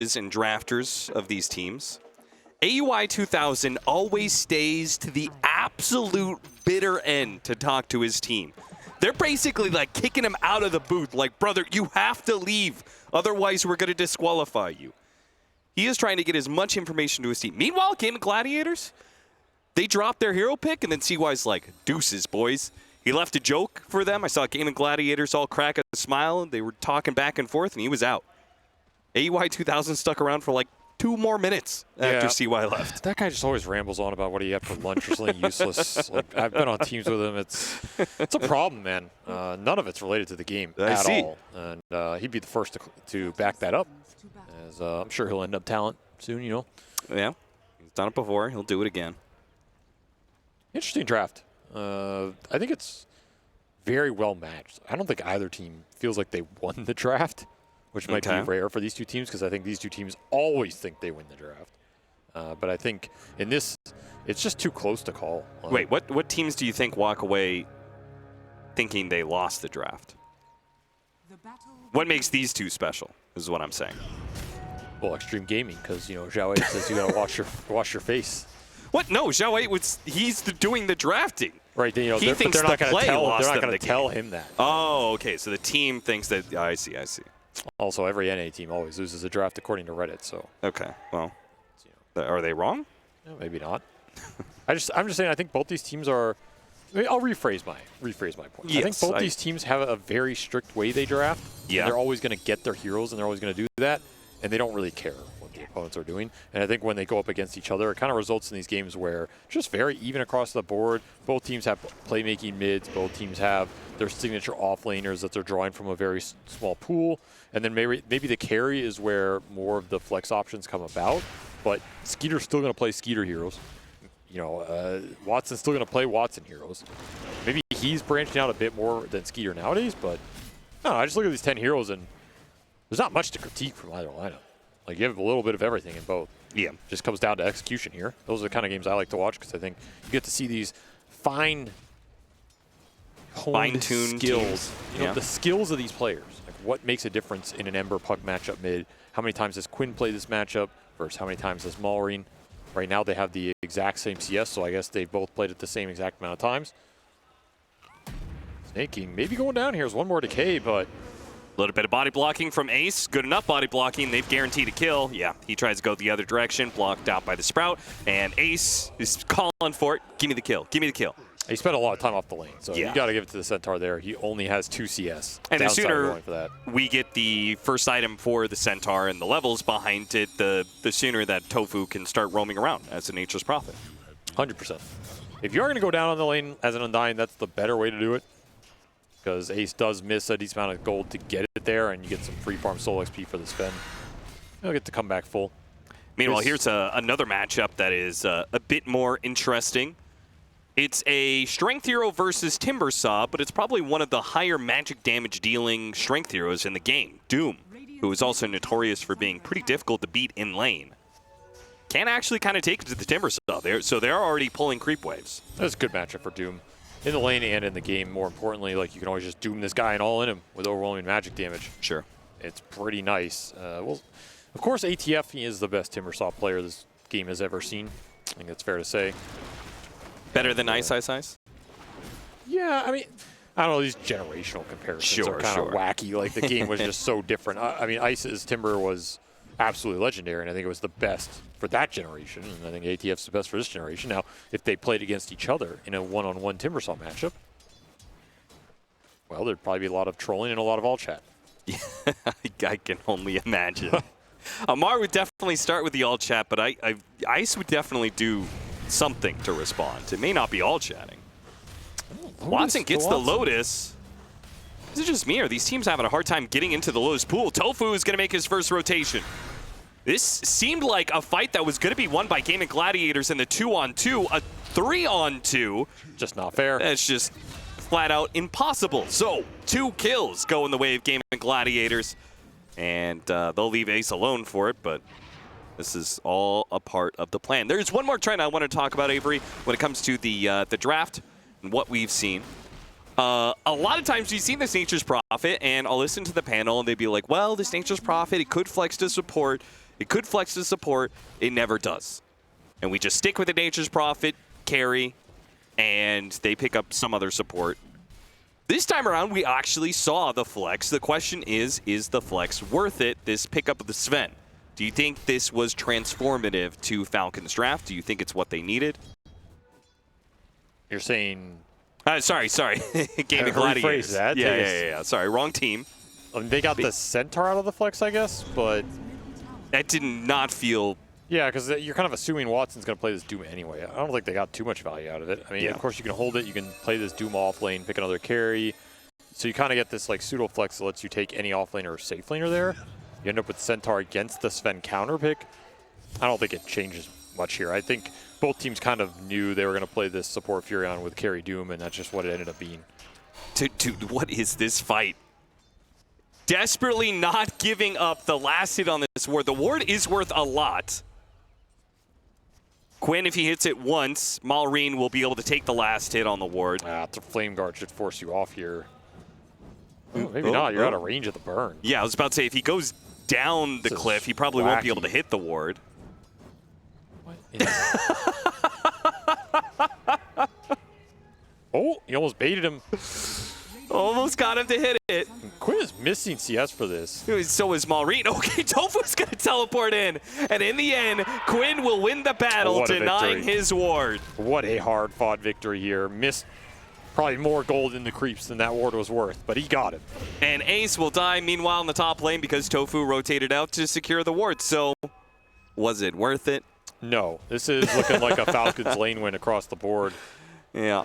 and drafters of these teams, AUI 2000 always stays to the absolute bitter end to talk to his team. They're basically like kicking him out of the booth, like, brother, you have to leave, otherwise we're going to disqualify you. He is trying to get as much information to his team. Meanwhile, Gaimin Gladiators, they dropped their hero pick, and then CY's like, deuces, boys. He left a joke for them. I saw Gaimin Gladiators all crack a smile. They were talking back and forth, and he was out. AUI 2000 stuck around for like 2 more minutes after CY left. That guy just always rambles on about what he had for lunch or something useless. Like, I've been on teams with him. It's a problem, man. None of it's related to the game at all. And he'd be the first to back that up, as I'm sure he'll end up talent soon, you know. Yeah, he's done it before. He'll do it again. Interesting draft. I think it's very well matched. I don't think either team feels like they won the draft, which might be rare for these two teams, because I think these two teams always think they win the draft. But I think in this, it's just too close to call. Wait, what teams do you think walk away thinking they lost the draft? What makes these two special is what I'm saying. Well, Extreme Gaming, because, you know, Zhao 8 says you got to wash your face. What? No, Zhao 8 he's doing the drafting. Right, you know, he thinks they're not going to tell game. him that. Oh, okay. So the team thinks that. I see. Also, every NA team always loses a draft according to Reddit. So okay, well, are they wrong? No, maybe not. I'm just saying. I think both these teams are. I mean, I'll rephrase my point. Yes, I think both these teams have a very strict way they draft. Yeah, they're always going to get their heroes, and they're always going to do that, and they don't really care what the opponents are doing. And I think when they go up against each other, it kind of results in these games where just very even across the board. Both teams have playmaking mids. Both teams have their signature offlaners that they're drawing from a very small pool. And then maybe the carry is where more of the flex options come about. But Skeeter's still going to play Skeeter heroes. You know, Watson's still going to play Watson heroes. Maybe he's branching out a bit more than Skeeter nowadays, but no, I just look at these 10 heroes and there's not much to critique from either lineup. Like, you have a little bit of everything in both. Yeah. Just comes down to execution here. Those are the kind of games I like to watch, because I think you get to see these fine-tuned skills. You know, the skills of these players. Like, what makes a difference in an Ember Puck matchup mid? How many times does Quinn play this matchup versus how many times does Maureen? Right now they have the exact same CS, so I guess they've both played it the same exact amount of times. Snake King maybe going down here is one more decay, but a little bit of body blocking from Ace. Good enough body blocking. They've guaranteed a kill. Yeah, he tries to go the other direction, blocked out by the Sprout, and Ace is calling for it. Give me the kill. Give me the kill. He spent a lot of time off the lane, so you got to give it to the Centaur there. He only has 2 CS. And the sooner we get the first item for the Centaur and the levels behind it, the sooner that Tofu can start roaming around as a Nature's Prophet. 100%. If you're going to go down on the lane as an Undying, that's the better way to do it, because Ace does miss a decent amount of gold to get it there, and you get some free farm soul XP for the spend. You'll get to come back full. Meanwhile, here's another matchup that is a bit more interesting. It's a Strength Hero versus Timbersaw, but it's probably one of the higher magic damage dealing Strength Heroes in the game, Doom, who is also notorious for being pretty difficult to beat in lane. Can actually kind of take it to the Timbersaw, so they're already pulling creep waves. That's a good matchup for Doom. In the lane and in the game, more importantly, like, you can always just Doom this guy and all in him with overwhelming magic damage. Sure. It's pretty nice. Well, of course, ATF, he is the best Timbersaw player this game has ever seen. I think that's fair to say. Better than Ice? Yeah, I mean, I don't know, these generational comparisons are kind of wacky. Like, the game was just so different. I mean, Ice's Timber was absolutely legendary, and I think it was the best for that generation, and I think ATF's the best for this generation. Now, if they played against each other in a one-on-one Timbersaw matchup, well, there'd probably be a lot of trolling and a lot of all chat. Yeah, I can only imagine. Amar would definitely start with the all chat, but Ice would definitely do something to respond. It may not be all chatting. Watson gets the Lotus. Is it just me, or are these teams having a hard time getting into the Lotus pool? Tofu is going to make his first rotation. This seemed like a fight that was going to be won by Gaimin Gladiators in the 2-on-2. A 3-on-2. Just not fair. That's just flat out impossible. So 2 kills go in the way of Gaimin Gladiators. And they'll leave Ace alone for it, but this is all a part of the plan. There's one more trend I want to talk about, Avery, when it comes to the draft and what we've seen. A lot of times you've seen this Nature's Prophet, and I'll listen to the panel, and they'd be like, well, this Nature's Prophet, it could flex to support. It could flex to support. It never does. And we just stick with the Nature's Prophet, carry, and they pick up some other support. This time around, we actually saw the flex. The question is the flex worth it, this pickup of the Sven? Do you think this was transformative to Falcons draft? Do you think it's what they needed? You're saying... sorry. Gaimin Gladiators. That. Yeah. Sorry, wrong team. They got the Centaur out of the flex, I guess, but... That did not feel... Yeah, because you're kind of assuming Watson's going to play this Doom anyway. I don't think they got too much value out of it. I mean, of course, you can hold it. You can play this Doom off lane, pick another carry. So you kind of get this like pseudo flex that lets you take any off laner or safe laner there. You end up with Centaur against the Sven counter pick. I don't think it changes much here. I think both teams kind of knew they were going to play this support Furion with carry Doom, and that's just what it ended up being. Dude, what is this fight? Desperately not giving up the last hit on this ward. The ward is worth a lot. Quinn, if he hits it once, Malrine will be able to take the last hit on the ward. The Flame Guard should force you off here. Oh, maybe not. You're out of range of the burn. Yeah, I was about to say, if he goes down the cliff, he probably won't be able to hit the ward. What? Oh, he almost baited him. Almost got him to hit it. Quinn is missing CS for this. So is Malrine. Okay, Tofu's going to teleport in. And in the end, Quinn will win the battle, denying his ward. What a hard-fought victory here. Missed probably more gold in the creeps than that ward was worth, but he got it. And Ace will die, meanwhile, in the top lane because Tofu rotated out to secure the ward. So, was it worth it? No. This is looking like a Falcons lane win across the board. Yeah.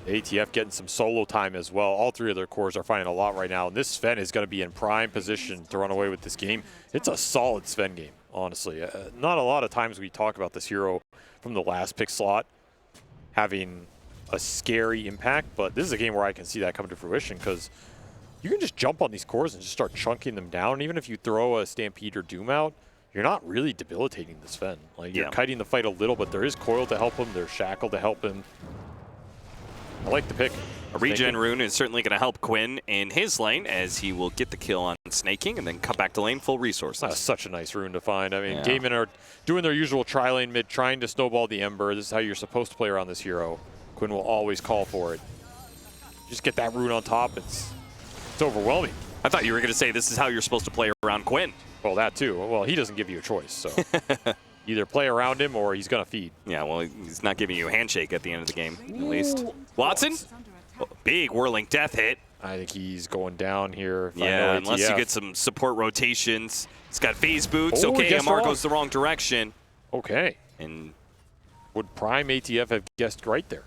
ATF getting some solo time as well. All three of their cores are finding a lot right now, and this Sven is going to be in prime position to run away with this game. It's a solid Sven game, honestly. Not a lot of times we talk about this hero from the last pick slot having a scary impact, but this is a game where I can see that come to fruition because you can just jump on these cores and just start chunking them down. And even if you throw a Stampede or Doom out, you're not really debilitating the Sven. Like, you're kiting the fight a little, but there is Coil to help him. There's Shackle to help him. I like the pick. A regen rune is certainly going to help Quinn in his lane as he will get the kill on Snaking and then come back to lane full resources. That's such a nice rune to find. I mean, Gaimin are doing their usual tri-lane mid, trying to snowball the Ember. This is how you're supposed to play around this hero. Quinn will always call for it. Just get that rune on top. It's overwhelming. I thought you were going to say this is how you're supposed to play around Quinn. Well, that too. Well, he doesn't give you a choice, so either play around him or he's going to feed. Yeah, well, he's not giving you a handshake at the end of the game, at least. Watson? Oh, big whirling death hit. I think he's going down here. Yeah, unless you get some support rotations. He's got phase boots. Okay, MR goes the wrong direction. Okay. And would Prime ATF have guessed right there?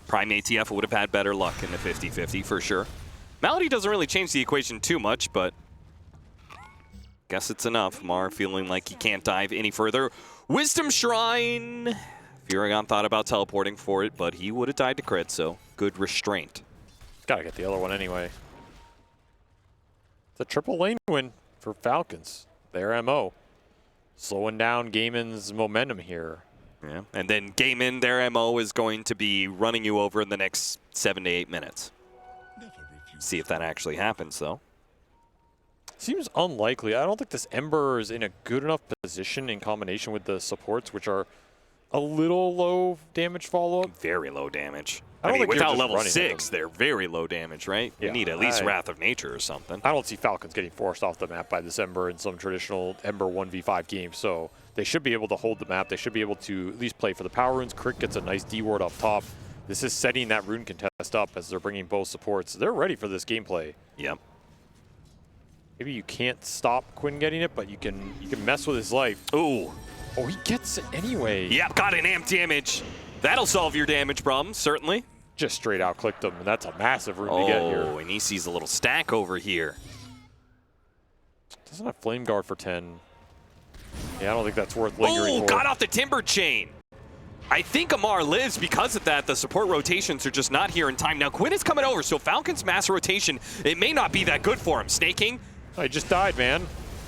Prime ATF would have had better luck in the 50-50 for sure. Malady doesn't really change the equation too much, but guess it's enough. Mar feeling like he can't dive any further. Wisdom Shrine. Furion thought about teleporting for it, but he would have died to crit, so good restraint. Gotta get the other one anyway. It's a triple lane win for Falcons. Their MO. Slowing down Gaimin's momentum here. Yeah, and then Gaimin, their MO is going to be running you over in the next 7 to 8 minutes. See if that actually happens, though. Seems unlikely. I don't think this Ember is in a good enough position in combination with the supports, which are a little low damage follow-up. Very low damage. I mean, without level 6, they're very low damage, right? You need at least Wrath of Nature or something. I don't see Falcons getting forced off the map by this Ember in some traditional Ember 1v5 game, so they should be able to hold the map. They should be able to at least play for the power runes. Crick gets a nice D-ward up top. This is setting that rune contest up as they're bringing both supports. They're ready for this gameplay. Yep. Maybe you can't stop Quinn getting it, but you can mess with his life. Ooh. Oh, he gets it anyway. Yep, got an amp damage. That'll solve your damage problem, certainly. Just straight out clicked him, and that's a massive rune to get here. Oh, and he sees a little stack over here. Doesn't have Flame Guard for 10. Yeah, I don't think that's worth lingering for. Got off the Timber Chain. I think Amar lives because of that. The support rotations are just not here in time. Now, Quinn is coming over, so Falcon's mass rotation, it may not be that good for him. Snaking. Oh, he just died, man.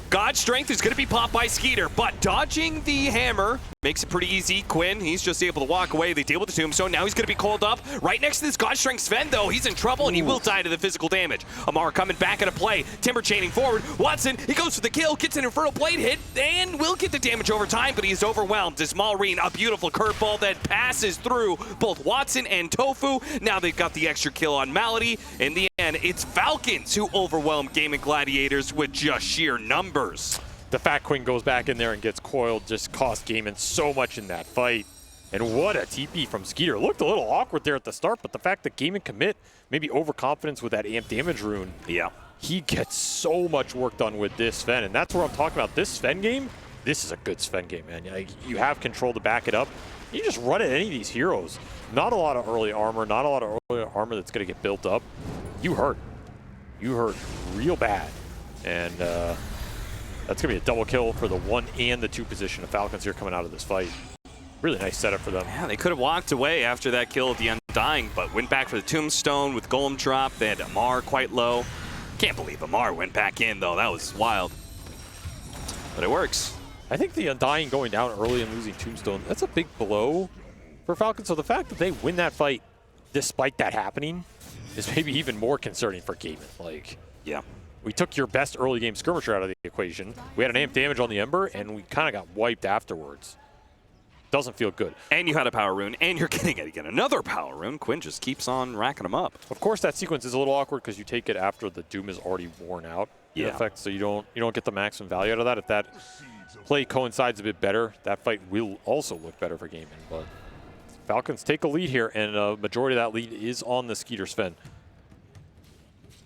God Strength is going to be popped by Skeeter, but dodging the hammer makes it pretty easy. Quinn, he's just able to walk away. They deal with the Tombstone. Now he's going to be called up. Right next to this God Strength Sven, though, he's in trouble, and he will die to the physical damage. Amar coming back into play. Timber chaining forward. Watson, he goes for the kill, gets an Infernal Blade hit, and will get the damage over time, but he's overwhelmed. As Malrine, a beautiful curveball that passes through both Watson and Tofu. Now they've got the extra kill on Malady. In the end, it's Falcons who overwhelm Gaimin Gladiators with just sheer numbers. The fact Quinn goes back in there and gets coiled just cost Gaimin so much in that fight. And what a TP from Skeeter. It looked a little awkward there at the start, but the fact that Gaimin commit, maybe overconfidence with that amp damage rune. Yeah. He gets so much work done with this Sven, and that's what I'm talking about. This Sven game, this is a good Sven game, man. Like, you have control to back it up. You just run at any of these heroes. Not a lot of early armor, not a lot of early armor that's going to get built up. You hurt. You hurt real bad. And that's going to be a double kill for the 1 and the 2 position of Falcons here coming out of this fight. Really nice setup for them. Yeah, they could have walked away after that kill of the Undying, but went back for the Tombstone with Golem drop. They had Amar quite low. Can't believe Amar went back in, though. That was wild. But it works. I think the Undying going down early and losing Tombstone, that's a big blow for Falcons. So the fact that they win that fight despite that happening is maybe even more concerning for Gaimin. Like, yeah. We took your best early game skirmisher out of the equation. We had an amp damage on the Ember, and we kind of got wiped afterwards. Doesn't feel good. And you had a power rune, and you're getting again another power rune. Quinn just keeps on racking them up. Of course, that sequence is a little awkward because you take it after the Doom is already worn out. In effect, so you don't get the maximum value out of that. If that play coincides a bit better, that fight will also look better for Gaimin. But Falcons take a lead here, and a majority of that lead is on the Skeeter Sven.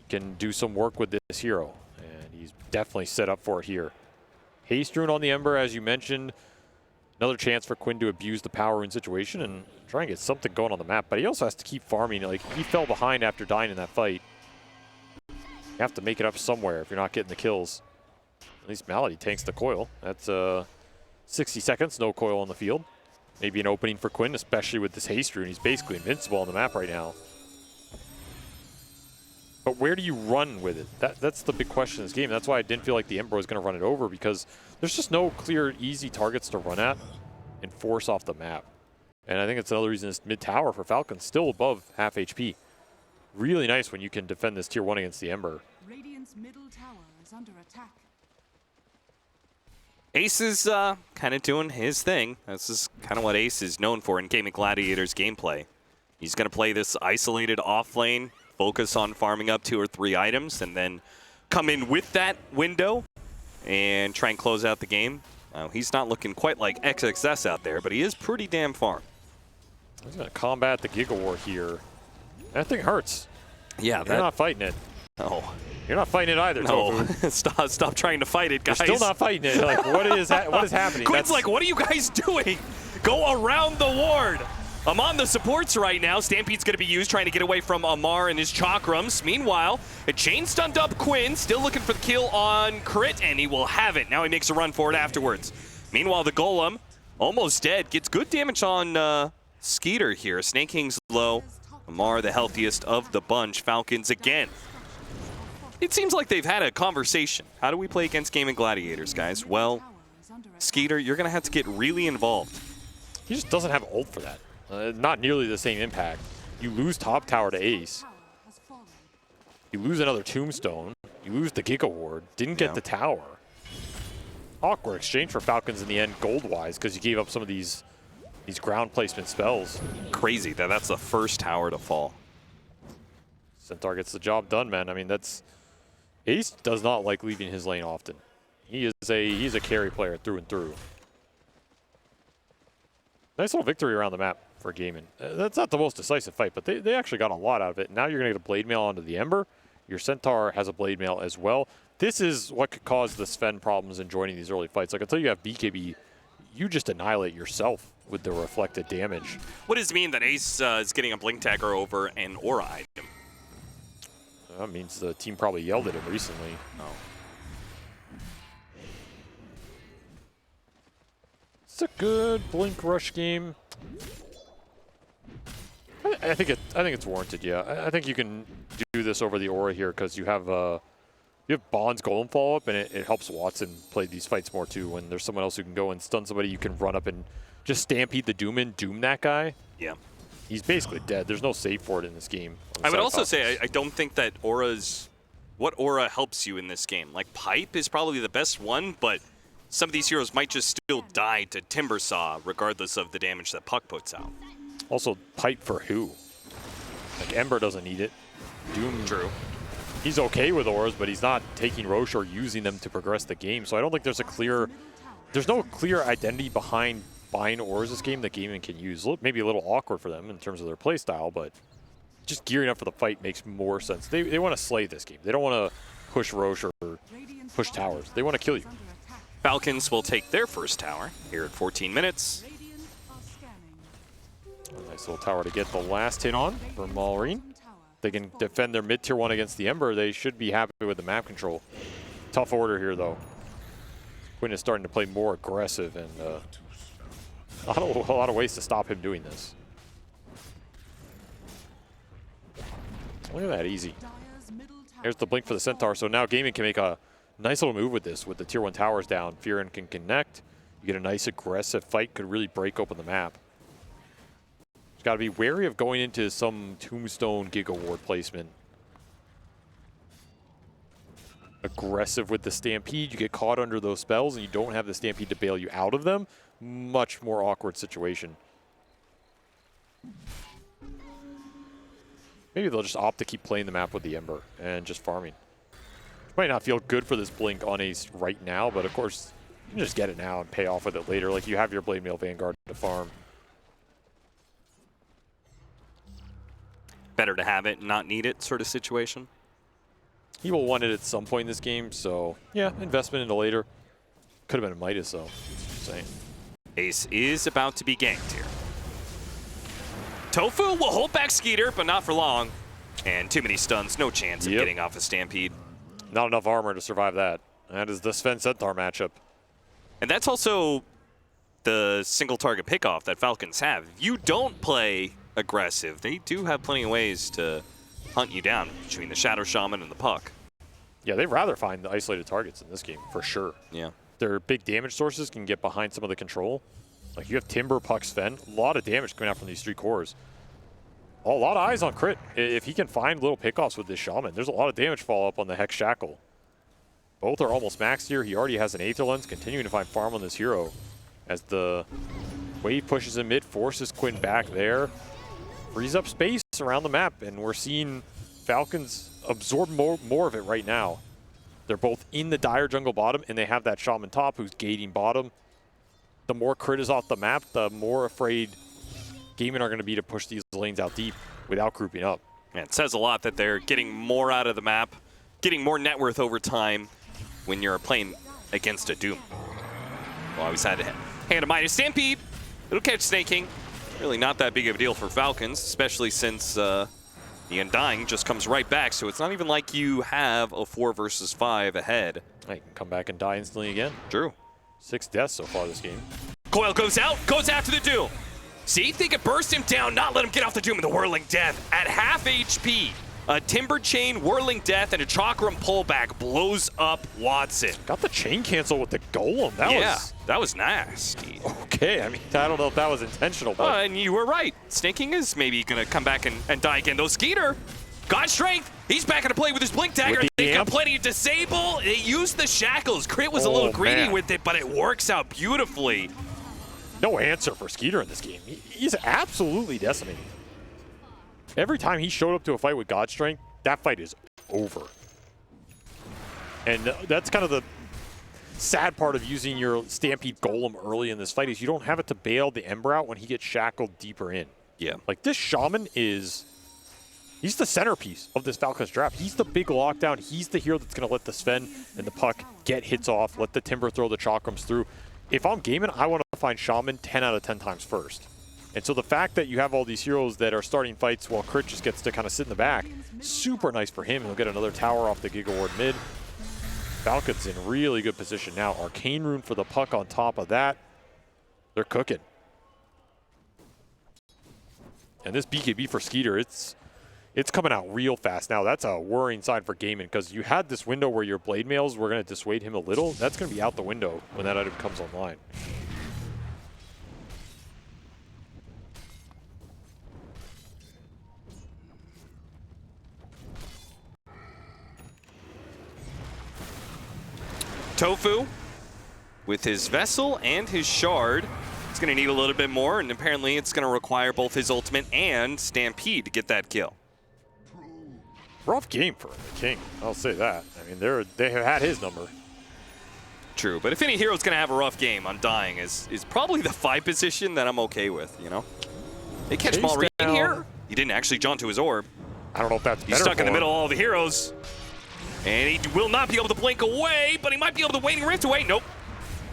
Can do some work with this hero, and he's definitely set up for it here. Haste rune on the Ember, as you mentioned. Another chance for Quinn to abuse the power rune situation and try and get something going on the map, but he also has to keep farming. Like, he fell behind after dying in that fight. You have to make it up somewhere if you're not getting the kills. At least Malady tanks the coil. That's 60 seconds, no coil on the field. Maybe an opening for Quinn, especially with this haste rune. He's basically invincible on the map right now. But where do you run with it? That's the big question in this game. That's why I didn't feel like the Ember was going to run it over, because there's just no clear, easy targets to run at and force off the map. And I think it's another reason this mid-tower for Falcons still above half HP. Really nice when you can defend this tier 1 against the Ember. Radiant's middle tower is under attack. Ace is kind of doing his thing. This is kind of what Ace is known for in Gaimin Gladiators gameplay. He's going to play this isolated off lane, focus on farming up 2 or 3 items, and then come in with that window and try and close out the game. He's not looking quite like XXS out there, but he is pretty damn farm. He's going to combat the Giga War here. That thing hurts. Yeah, You're not fighting it. No. You're not fighting it either, No. Tofu. Stop trying to fight it, guys. You're still not fighting it. Like, what is happening? Quinn's like, what are you guys doing? Go around the ward. I'm on the supports right now. Stampede's going to be used, trying to get away from Amar and his chakrams. Meanwhile, a chain stunned up Quinn, still looking for the kill on Crit, and he will have it. Now he makes a run for it afterwards. Meanwhile, the Golem, almost dead, gets good damage on Skeeter here. Snake King's low. Amar, the healthiest of the bunch. Falcons again. It seems like they've had a conversation. How do we play against Gaimin Gladiators, guys? Well, Skeeter, you're going to have to get really involved. He just doesn't have ult for that. Not nearly the same impact. You lose top tower to Ace. You lose another Tombstone. You lose the Giga Ward. Didn't get the tower. Awkward exchange for Falcons in the end, gold-wise, because you gave up some of these ground placement spells. Crazy that that's the first tower to fall. Centaur gets the job done, man. I mean, Ace does not like leaving his lane often. He's a carry player through and through. Nice little victory around the map for Gaimin. That's not the most decisive fight, but they actually got a lot out of it. Now you're going to get a blade mail onto the Ember. Your Centaur has a blade mail as well. This is what could cause the Sven problems in joining these early fights. Like, until you have BKB, you just annihilate yourself with the reflected damage. What does it mean that Ace is getting a Blink Dagger over an Aura item? That means the team probably yelled at him recently. Oh. It's a good Blink Rush game. I think it's warranted, yeah. I think you can do this over the Aura here because you have You have Bond's Golem follow-up, and it helps Watson play these fights more too. When there's someone else who can go and stun somebody, you can run up and just stampede the Doom in, doom that guy. Yeah. He's basically dead. There's no save for it in this game. I would also say I don't think that what aura helps you in this game. Like Pipe is probably the best one, but some of these heroes might just still die to Timber Saw regardless of the damage that Puck puts out. Also, Pipe for who? Like Ember doesn't need it. Doom. True. He's okay with auras, but he's not taking Roche or using them to progress the game. So I don't think there's no clear identity behind buying auras this game that Gaimin can use. Maybe a little awkward for them in terms of their play style, but just gearing up for the fight makes more sense. They want to slay this game. They don't want to push Roche or push towers. They want to kill you. Falcons will take their first tower here at 14 minutes. A nice little tower to get the last hit on for Malrine. They can defend their mid-tier 1 against the Ember. They should be happy with the map control. Tough order here, though. Quinn is starting to play more aggressive, and a lot of ways to stop him doing this. Look at that, easy. Here's the blink for the Centaur. So now Gaimin can make a nice little move with this. With the tier 1 towers down, Fearin can connect. You get a nice aggressive fight. Could really break open the map. Got to be wary of going into some Tombstone Giga Ward placement. Aggressive with the Stampede. You get caught under those spells, and you don't have the Stampede to bail you out of them. Much more awkward situation. Maybe they'll just opt to keep playing the map with the Ember and just farming. Might not feel good for this blink on Ace right now, but of course, you can just get it now and pay off with it later. Like you have your Blade Mail Vanguard to farm. Better to have it and not need it sort of situation. He will want it at some point in this game, so yeah, investment into later. Could have been a Midas, though. Just saying. Ace is about to be ganked here. Tofu will hold back Skeeter, but not for long. And too many stuns, no chance of getting off a Stampede. Not enough armor to survive that. That is the Sven Centaur matchup. And that's also the single target pickoff that Falcons have. If you don't play aggressive, they do have plenty of ways to hunt you down between the Shadow Shaman and the Puck. Yeah, they'd rather find the isolated targets in this game, for sure. Yeah. Their big damage sources can get behind some of the control. Like you have Timber, Puck, Sven. A lot of damage coming out from these 3 cores. A lot of eyes on Crit. If he can find little pickoffs with this Shaman, there's a lot of damage follow-up on the Hex Shackle. Both are almost maxed here. He already has an Aether Lens, continuing to find farm on this hero. As the wave pushes him mid, forces Quinn back there. Frees up space around the map, and we're seeing Falcons absorb more of it right now. They're both in the dire jungle bottom, and they have that Shaman top who's gating bottom. The more Crit is off the map, the more afraid Gaimin are going to be to push these lanes out deep without grouping up. Yeah, it says a lot that they're getting more out of the map, getting more net worth over time when you're playing against a Doom. Well, I always had to hand a minus Stampede. It'll catch Snake King. Really not that big of a deal for Falcons, especially since the Undying just comes right back, so it's not even like you have a 4 versus 5 ahead. I can come back and die instantly again. True. 6 deaths so far this game. Coil goes out, goes after the Doom. See, they could burst him down, not let him get off the Doom with the Whirling Death. At half HP, a Timber Chain, Whirling Death, and a Chakram pullback blows up Watson. Got the chain cancel with the Golem. That was nasty. Okay, I mean, I don't know if that was intentional, but... and you were right. Snaking is maybe going to come back and die again. Though Skeeter, God Strength, he's back into play with his Blink Dagger. They've got plenty of disable. They used the Shackles. Crit was a little greedy with it, but it works out beautifully. No answer for Skeeter in this game. He's absolutely decimated. Every time he showed up to a fight with God Strength, that fight is over. And that's kind of the sad part of using your Stampede Golem early in this fight is you don't have it to bail the Ember out when he gets shackled deeper in. Yeah. Like this Shaman he's the centerpiece of this Falcons draft. He's the big lockdown. He's the hero that's going to let the Sven and the Puck get hits off, let the Timber throw the Chakrams through. If I'm Gaimin, I want to find Shaman 10 out of 10 times first. And so the fact that you have all these heroes that are starting fights while Crit just gets to kind of sit in the back, super nice for him. He'll get another tower off the Giga Ward mid. Falcons in really good position now. Arcane Rune for the Puck on top of that. They're cooking. And this BKB for Skeeter, It's coming out real fast now. That's a worrying sign for Gaimin, because you had this window where your blade mails were going to dissuade him a little. That's going to be out the window when that item comes online. Tofu, with his vessel and his shard, it's going to need a little bit more, and apparently it's going to require both his ultimate and Stampede to get that kill. Rough game for the King, I'll say that. I mean, they have had his number. True, but if any hero's going to have a rough game, Undying is probably the 5 position that I'm okay with, you know? They catch Maureen here. He didn't actually jaunt to his orb. I don't know if that's better. He's stuck in the for middle him. of all the heroes. And he will not be able to blink away, but he might be able to Waning Rift away. Nope.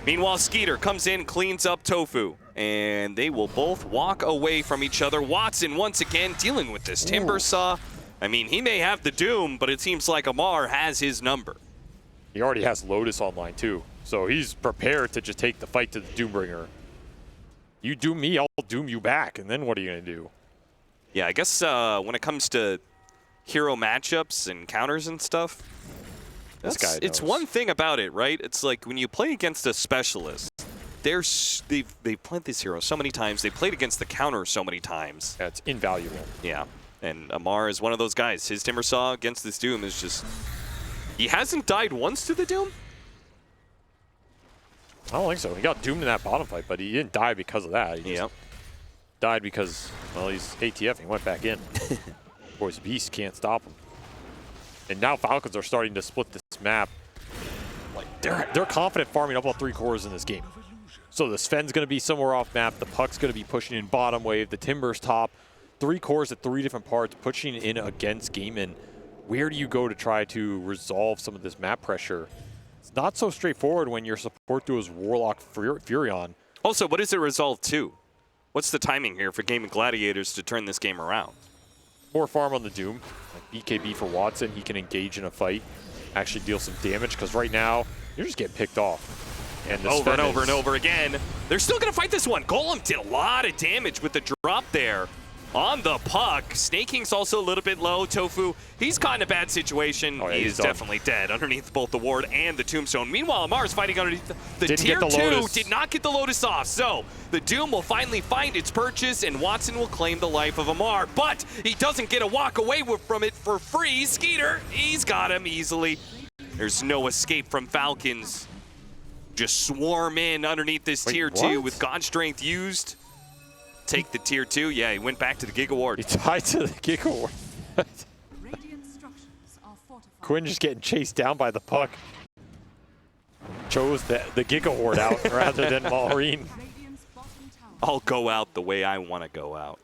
Meanwhile, Skeeter comes in, cleans up Tofu, and they will both walk away from each other. Watson once again dealing with this Timber Saw. I mean, he may have the Doom, but it seems like Amar has his number. He already has Lotus online too, so he's prepared to just take the fight to the Doombringer. You doom me, I'll doom you back, and then what are you gonna do? Yeah, I guess when it comes to hero matchups and counters and stuff, it's one thing about it, right? It's like when you play against a specialist, they've played this hero so many times, they've played against the counter so many times. Yeah, it's invaluable. Yeah, and Amar is one of those guys. His Timber Saw against this Doom is just... He hasn't died once to the Doom? I don't think so. He got doomed in that bottom fight, but he didn't die because of that. He just died because, well, he's ATF and he went back in. Boy's beast can't stop him. And now Falcons are starting to split this map. Like they're confident farming up all 3 cores in this game. So the Sven's going to be somewhere off map. The Puck's going to be pushing in bottom wave. The Timber's top. 3 cores at 3 different parts, pushing in against Gaimin. Where do you go to try to resolve some of this map pressure? It's not so straightforward when your support duo is Warlock Furion. Also, what is it resolved to? What's the timing here for Gaimin Gladiators to turn this game around? More farm on the Doom. Like BKB for Watson, he can engage in a fight, actually deal some damage, because right now, you're just getting picked off. And over and over and over again. They're still going to fight this one. Golem did a lot of damage with the drop there on the Puck. Snaking's also a little bit low. Tofu, he's caught in a bad situation. Oh, yeah, he he's is done. definitely dead underneath both the ward and the Tombstone. Meanwhile, Amar's fighting underneath the Didn't tier get the 2. Lotus. Did not get the Lotus off. So the Doom will finally find its purchase, and Watson will claim the life of Amar. But he doesn't get a walk away from it for free. Skeeter, he's got him easily. There's no escape from Falcons. Just swarm in underneath this tier 2 with God Strength used. Take the tier 2. Yeah, he went back to the Giga Ward. He tied to the Giga Ward. Radiant structures are fortified. Quinn just getting chased down by the Puck. Chose the Giga Ward out rather than Maureen. Radiant's bottom tower. I'll go out the way I want to go out.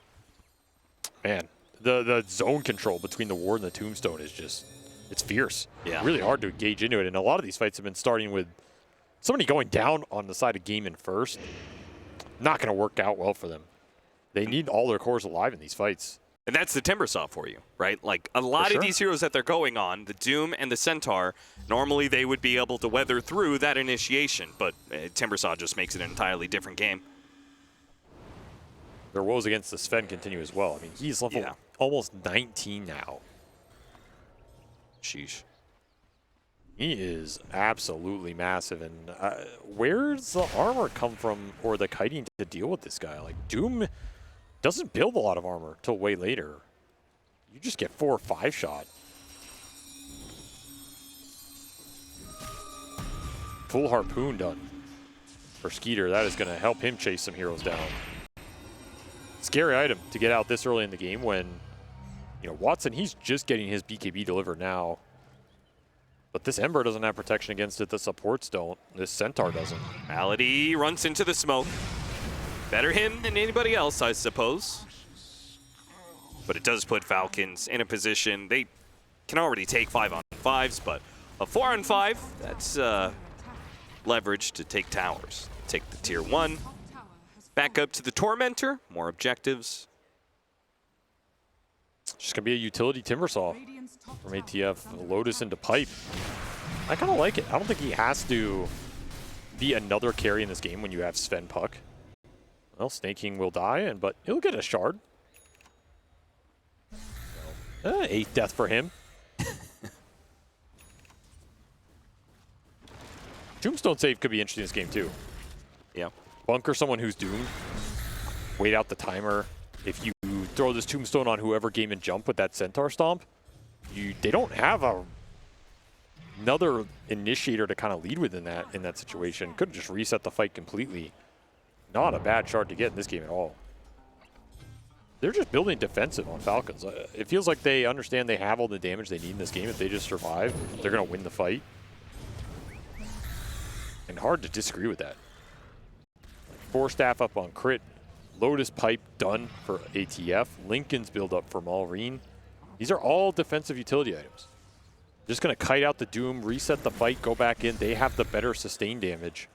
Man, the zone control between the Ward and the Tombstone is just, it's fierce. Yeah. Really hard to engage into it. And a lot of these fights have been starting with somebody going down on the side of Gaimin first. Not going to work out well for them. They need all their cores alive in these fights. And that's the Timber Saw for you, right? Like, a lot of these heroes that they're going on, the Doom and the Centaur, normally they would be able to weather through that initiation, but Timber Saw just makes it an entirely different game. Their woes against the Sven continue as well. I mean, he's level almost 19 now. Sheesh. He is absolutely massive. And where's the armor come from, or the kiting to deal with this guy? Like, Doom doesn't build a lot of armor till way later. You just get 4 or 5 shot. Full harpoon done for Skeeter. That is going to help him chase some heroes down. Scary item to get out this early in the game when, you know, Watson, he's just getting his BKB delivered now. But this Ember doesn't have protection against it. The supports don't. This Centaur doesn't. Malady runs into the smoke. Better him than anybody else, I suppose. But it does put Falcons in a position. They can already take 5-on-5s, but a 4-on-5, that's leverage to take towers. Take the tier 1. Back up to the Tormentor. More objectives. Just going to be a utility Timber Saw from ATF. Lotus into Pipe. I kind of like it. I don't think he has to be another carry in this game when you have Sven Puck. Well, Snake King will die, but he'll get a shard. 8th death for him. Tombstone save could be interesting in this game too. Yeah. Bunker someone who's doomed. Wait out the timer. If you throw this tombstone on whoever Gaimin jump with that centaur stomp, they don't have another initiator to kind of lead with in that situation. Could just reset the fight completely. Not a bad shard to get in this game at all. They're just building defensive on Falcons. It feels like they understand they have all the damage they need in this game. If they just survive, they're going to win the fight. And hard to disagree with that. 4 staff up on crit. Lotus Pipe done for ATF. Lincoln's build up for Maureen. These are all defensive utility items. Just going to kite out the Doom, reset the fight, go back in. They have the better sustain damage.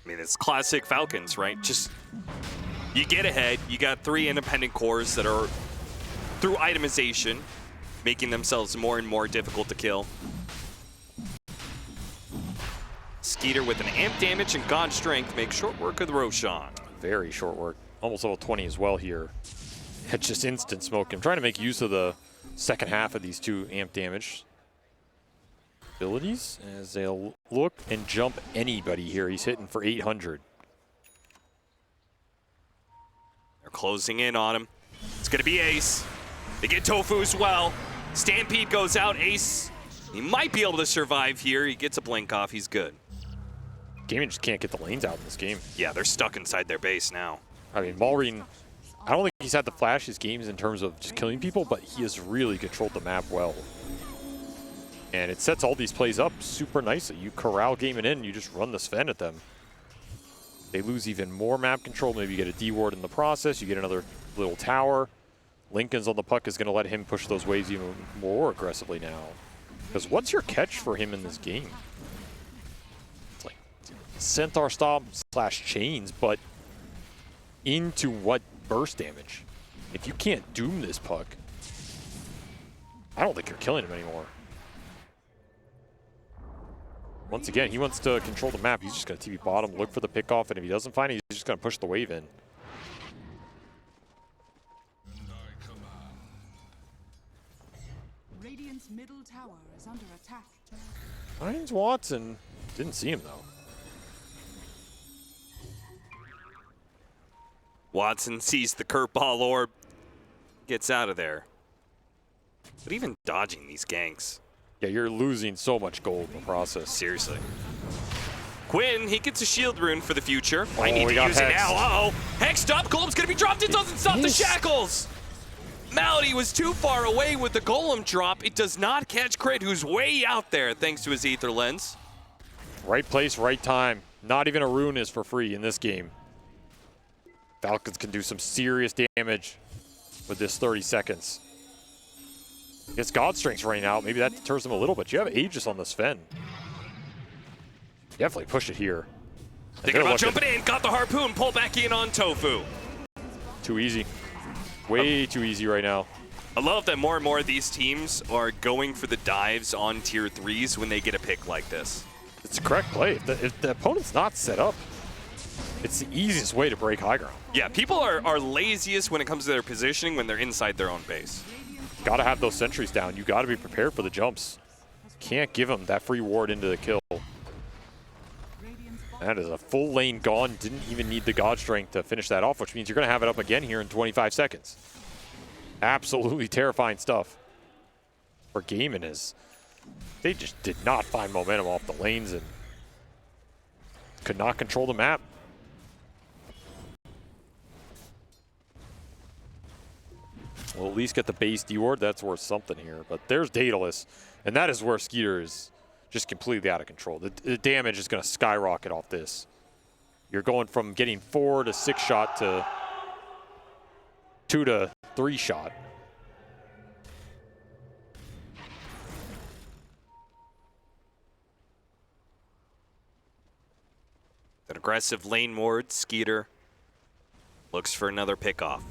I mean, it's classic Falcons, right? Just, you get ahead. You got 3 independent cores that are, through itemization, making themselves more and more difficult to kill. Skeeter with an amp damage and God Strength makes short work of the Roshan. Very short work. Almost level 20 as well here. It's just instant smoke. I'm trying to make use of the second half of these 2 amp damage abilities as they'll look and jump anybody here. He's hitting for 800. They're closing in on him. It's going to be Ace. They get Tofu as well. Stampede goes out. Ace, he might be able to survive here. He gets a blink off. He's good. Gaimin just can't get the lanes out in this game. Yeah, they're stuck inside their base now. I mean, Maureen, I don't think he's had the flashiest games in terms of just killing people, but he has really controlled the map well. And it sets all these plays up super nicely. You corral Gaimin in, you just run the Sven at them. They lose even more map control. Maybe you get a D-ward in the process. You get another little tower. Lincoln's on the puck is going to let him push those waves even more aggressively now. Because what's your catch for him in this game? It's like Centaur Stomp / Chains, but into what burst damage? If you can't doom this puck, I don't think you're killing him anymore. Once again, he wants to control the map. He's just going to TP bottom, look for the pickoff, and if he doesn't find it, he's just going to push the wave in. Radiant's middle tower is under attack. Finds Watson. Didn't see him, though. Watson sees the curveball orb, gets out of there. But even dodging these ganks. Yeah, you're losing so much gold in the process. Seriously. Quinn, he gets a shield rune for the future. I need to got use it hexed. now. Uh-oh. Hexed up. Golem's going to be dropped. It doesn't stop the shackles. Malady was too far away with the Golem drop. It does not catch Crit, who's way out there thanks to his Ether Lens. Right place, right time. Not even a rune is for free in this game. Falcons can do some serious damage with this 30 seconds. Gets God Strength's running out. Maybe that deters them a little, but you have Aegis on the Sven. Definitely push it here. Thinking about jumping in. Got the harpoon. Pull back in on Tofu. Too easy. Way too easy right now. I love that more and more of these teams are going for the dives on tier 3s when they get a pick like this. It's a correct play. If the opponent's not set up, it's the easiest way to break high ground. Yeah, people are laziest when it comes to their positioning when they're inside their own base. Got to have those sentries down. You got to be prepared for the jumps. Can't give them that free ward into the kill. That is a full lane gone. Didn't even need the God Strength to finish that off, which means you're going to have it up again here in 25 seconds. Absolutely terrifying stuff. For Gaimin is, they just did not find momentum off the lanes and could not control the map. We'll at least get the base D-ward. That's worth something here. But there's Daedalus, and that is where Skeeter is just completely out of control. The damage is going to skyrocket off this. You're going from getting 4 to 6 shot to 2 to 3 shot. An aggressive lane ward. Skeeter looks for another pickoff.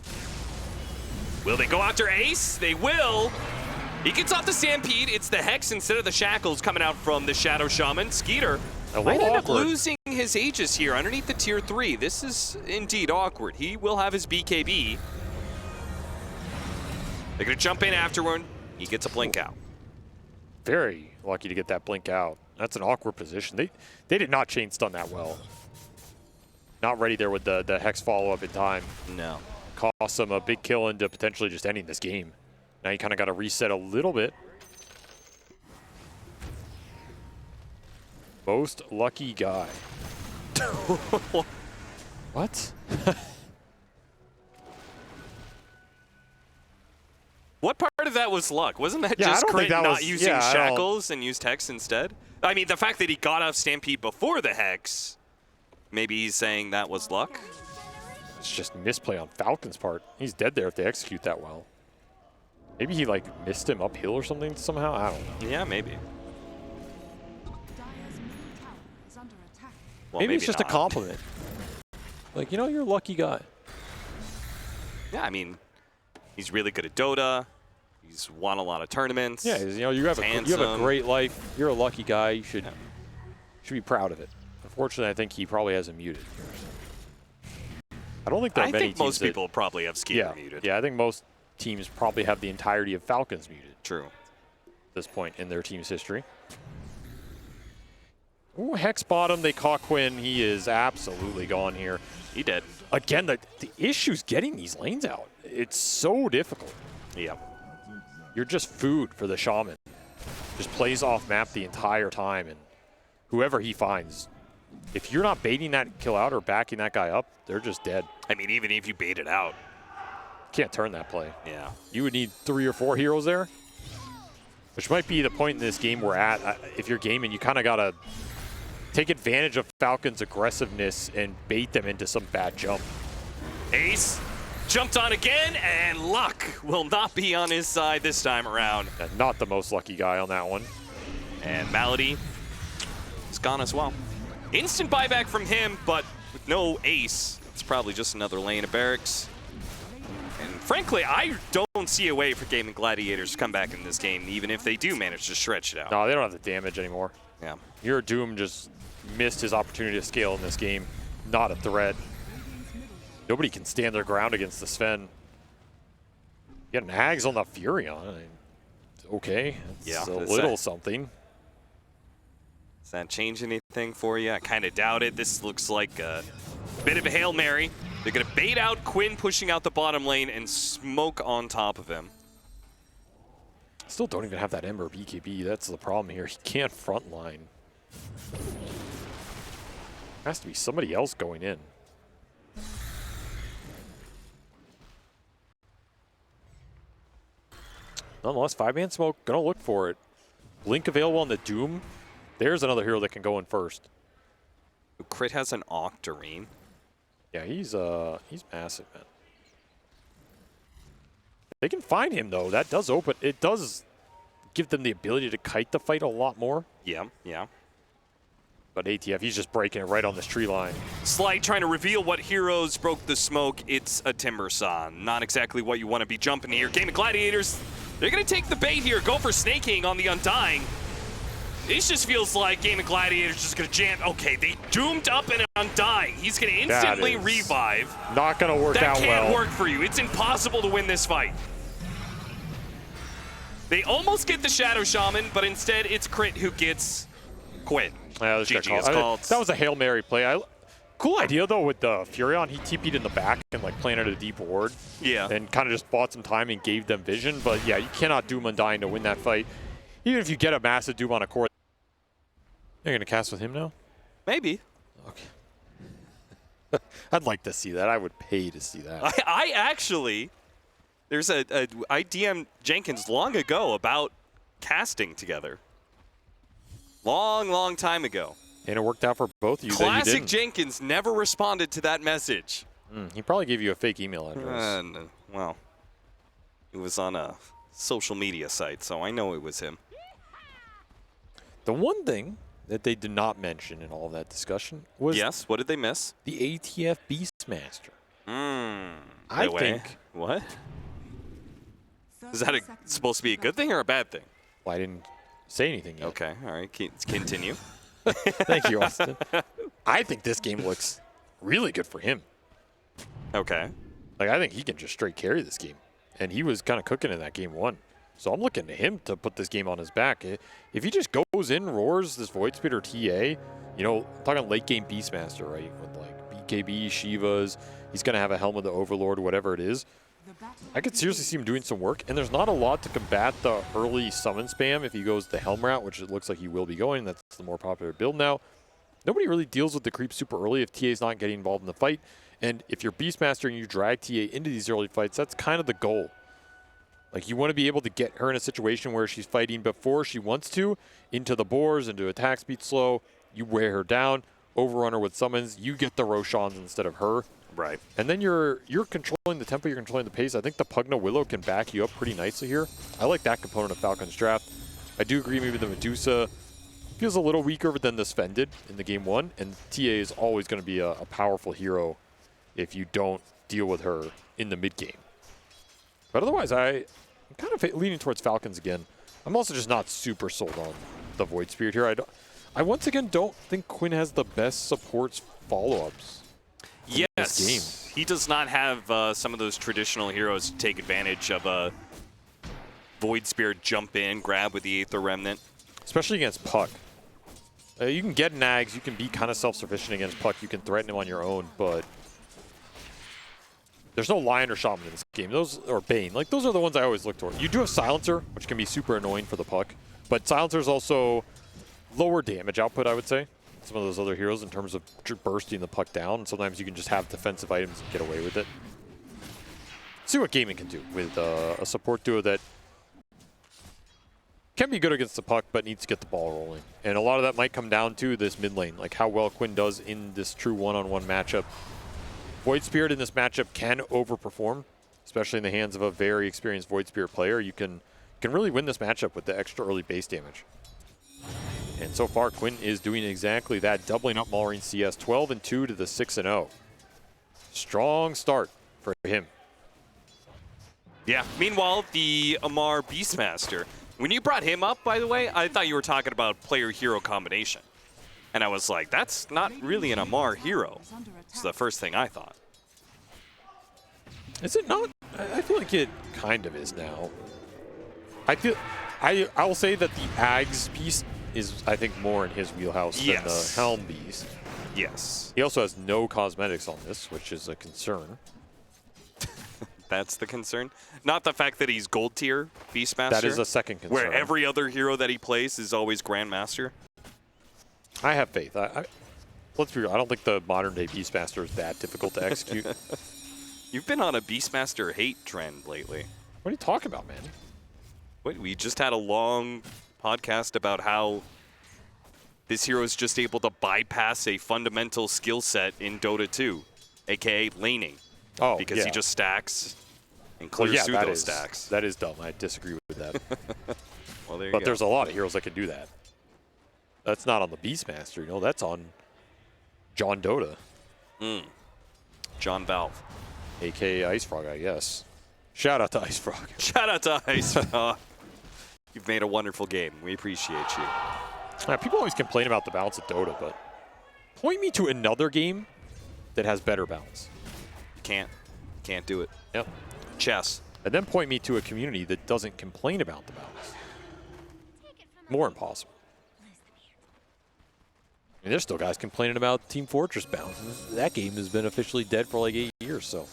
Will they go after Ace? They will. He gets off the Stampede. It's the Hex instead of the Shackles coming out from the Shadow Shaman. Skeeter might end up losing his Aegis here underneath the tier 3. This is indeed awkward. He will have his BKB. They're going to jump in afterward. He gets a blink out. Very lucky to get that blink out. That's an awkward position. They did not chain stun that well. Not ready there with the Hex follow-up in time. No. Cost them a big kill into potentially just ending this game. Now you kind of got to reset a little bit. Most lucky guy. What? What part of that was luck? Wasn't that Yeah, I just don't think Crit that not was- using yeah, I don't- shackles and used Hex instead? I mean, the fact that he got off Stampede before the Hex, maybe he's saying that was luck? It's just misplay on Falcon's part. He's dead there if they execute that well. Maybe he like missed him uphill or something somehow. I don't know. Yeah, maybe. Dire's middle tower is under attack. Well, maybe it's just not. a compliment. Like, you know, you're a lucky guy. Yeah, I mean, he's really good at Dota. He's won a lot of tournaments. Yeah, you know, you have a handsome. great life. You're a lucky guy. You should be proud of it. Unfortunately, I think he probably has him muted. I don't think there are I many think teams most people probably have Skeeter muted. Yeah, I think most teams probably have the entirety of Falcons muted True. at this point in their team's history. Ooh, Hex bottom. They caught Quinn. He is absolutely gone here. He did. Again, the issue's getting these lanes out. It's so difficult. Yeah. You're just food for the Shaman. Just plays off map the entire time, and whoever he finds, if you're not baiting that kill out or backing that guy up, they're just dead. I mean, even if you bait it out. Can't turn that play. Yeah. You would need 3 or 4 heroes there, which might be the point in this game we're at. If you're gaming, you kind of got to take advantage of Falcon's aggressiveness and bait them into some bad jump. Ace jumped on again, and luck will not be on his side this time around. And not the most lucky guy on that one. And Malady is gone as well. Instant buyback from him, but with no ace, it's probably just another lane of barracks. And frankly, I don't see a way for Gaimin Gladiators to come back in this game, even if they do manage to stretch it out. No, they don't have the damage anymore. Yeah. Your Doom just missed his opportunity to scale in this game. Not a threat. Nobody can stand their ground against the Sven. Getting Hags on the Furion. I mean, okay, it's Yeah, a that's little it. something. Does that change anything for you? I kind of doubt it. This looks like a bit of a Hail Mary. They're going to bait out Quinn pushing out the bottom lane and smoke on top of him. Still don't even have that Ember BKB. That's the problem here. He can't frontline. Has to be somebody else going in. Nonetheless, 5-man smoke, gonna look for it. Blink available on the Doom. There's another hero that can go in first. Crit has an Octarine. Yeah, he's massive, man. They can find him though. That does open. It does give them the ability to kite the fight a lot more. Yeah, yeah. But ATF, he's just breaking it right on this tree line. Slight trying to reveal what heroes broke the smoke. It's a Timbersaw. Not exactly what you want to be jumping here. Gaimin Gladiators, they're going to take the bait here. Go for snaking on the Undying. This just feels like Gaimin Gladiators just going to jam. Okay, they doomed up an Undying. He's going to instantly is revive. Not going to work That out well. can't work for you. It's impossible to win this fight. They almost get the Shadow Shaman, but instead it's Crit who gets Quinn. Yeah, this got GG is called. called. That was a Hail Mary play. Cool idea, though, with the Furion. He TP'd in the back and like planted a deep ward. Yeah. And kind of just bought some time and gave them vision. But yeah, you cannot Doom Undying to win that fight. Even if you get a massive Doom on a core. You're going to cast with him now? Maybe. Okay. I'd like to see that. I would pay to see that. I actually, there's I DM'd Jenkins long ago about casting together. Long time ago. And it worked out for both of you. Classic that you didn't. Jenkins never responded to that message. He probably gave you a fake email address. And, well, it was on a social media site, so I know it was him. The one thing that they did not mention in all of that discussion was Yes, what did they miss? the ATF Beastmaster. I Wait, think. What? Is that supposed to be a good thing or a bad thing? Well, I didn't say anything yet. Okay, all right, continue. Thank you, Austin. I think this game looks really good for him. Okay. Like, I think he can just straight carry this game. and he was kind of cooking in that game 1. So I'm looking to him to put this game on his back. If he just goes in, roars this Void Spirit or TA, you know, I'm talking late game Beastmaster, right? With like BKB, Shivas, he's going to have a helm of the Overlord, whatever it is. I could seriously see him doing some work, and there's not a lot to combat the early summon spam if he goes the helm route, which it looks like he will be going. That's the more popular build now. Nobody really deals with the creep super early if TA is not getting involved in the fight. And if you're Beastmaster and you drag TA into these early fights, that's kind of the goal. Like, you want to be able to get her in a situation where she's fighting before she wants to, into the boars, into attack speed slow. You wear her down, overrun her with summons. You get the Roshans instead of her. Right. And then you're controlling the tempo, you're controlling the pace. I think the Pugna Willow can back you up pretty nicely here. I like that component of Falcon's draft. I do agree maybe the Medusa feels a little weaker than the Sven in the game 1, and TA is always going to be a powerful hero if you don't deal with her in the mid game. But otherwise, I'm kind of leaning towards Falcons again. I'm also just not super sold on the Void Spirit here. I once again don't think Quinn has the best supports follow-ups. Yes, he does not have some of those traditional heroes to take advantage of a Void Spirit jump in, grab with the Aether Remnant. Especially against Puck. You can get nags, you can be kind of self-sufficient against Puck, you can threaten him on your own, but there's no Lion or Shaman in this game. Those, or Bane, like those are the ones I always look toward. You do have Silencer, which can be super annoying for the Puck, but Silencer's also lower damage output, I would say. Some of those other heroes in terms of bursting the Puck down. And sometimes you can just have defensive items and get away with it. See what Gaimin can do with a support duo that can be good against the Puck, but needs to get the ball rolling. And a lot of that might come down to this mid lane, like how well Quinn does in this true one-on-one matchup. Void Spirit in this matchup can overperform, especially in the hands of a very experienced Void Spirit player. You can really win this matchup with the extra early base damage. And so far, Quinn is doing exactly that, doubling up Maureen CS, 12-2 to the 6-0. Strong start for him. Yeah. Meanwhile, the Amar Beastmaster. When you brought him up, by the way, I thought you were talking about player-hero combination. And I was like, that's not really an Amar hero. It's the first thing I thought. Is it not? I feel like it kind of is now. I'll say that the Ags piece is, I think, more in his wheelhouse than the Helm Beast. Yes. He also has no cosmetics on this, which is a concern. That's the concern. Not the fact that he's gold tier Beastmaster. That is a second concern. Where every other hero that he plays is always Grandmaster. I have faith. Let's be real. I don't think the modern day Beastmaster is that difficult to execute. You've been on a Beastmaster hate trend lately. What are you talking about, man? Wait, we just had a long podcast about how this hero is just able to bypass a fundamental skill set in Dota 2, aka laning. Oh, because he just stacks and well, clears through that those is, stacks. That is dumb. I disagree with that. Well, there you but go. there's a lot of heroes that can do that. That's not on the Beastmaster, you know. That's on John Dota. John Valve. A.K.A. Ice Frog, I guess. Shout out to Ice Frog. Shout out to Ice. You've made a wonderful game. We appreciate you. People always complain about the balance of Dota, but point me to another game that has better balance. Can't do it. Yep. Chess. And then point me to a community that doesn't complain about the balance. More impossible. I mean, there's still guys complaining about Team Fortress balance. That game has been officially dead for like 8 years, so.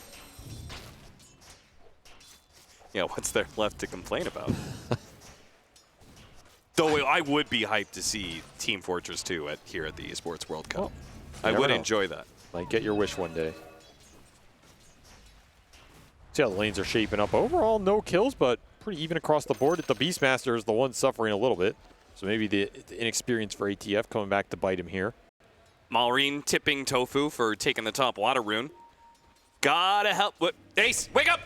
Yeah, what's there left to complain about? Though I would be hyped to see Team Fortress 2 here at the Esports World Cup. Well, I would enjoy that. Might get your wish one day. See how the lanes are shaping up. Overall, no kills, but pretty even across the board. The Beastmaster is the one suffering a little bit. So maybe the inexperience for ATF coming back to bite him here. Malrine tipping Tofu for taking the top water rune. Gotta help. What? Ace, wake up!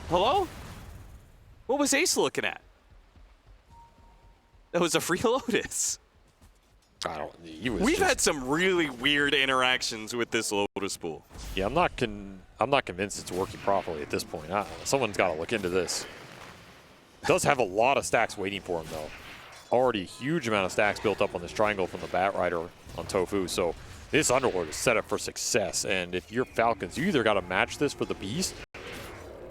Hello? What was Ace looking at? That was a free Lotus. I don't. He was. We've had some really weird interactions with this Lotus pool. Yeah, I'm not convinced it's working properly at this point. Someone's got to look into this. It does have a lot of stacks waiting for him, though. Already a huge amount of stacks built up on this triangle from the Bat Rider on Tofu. So this Underlord is set up for success. And if you're Falcons, you either got to match this for the Beast,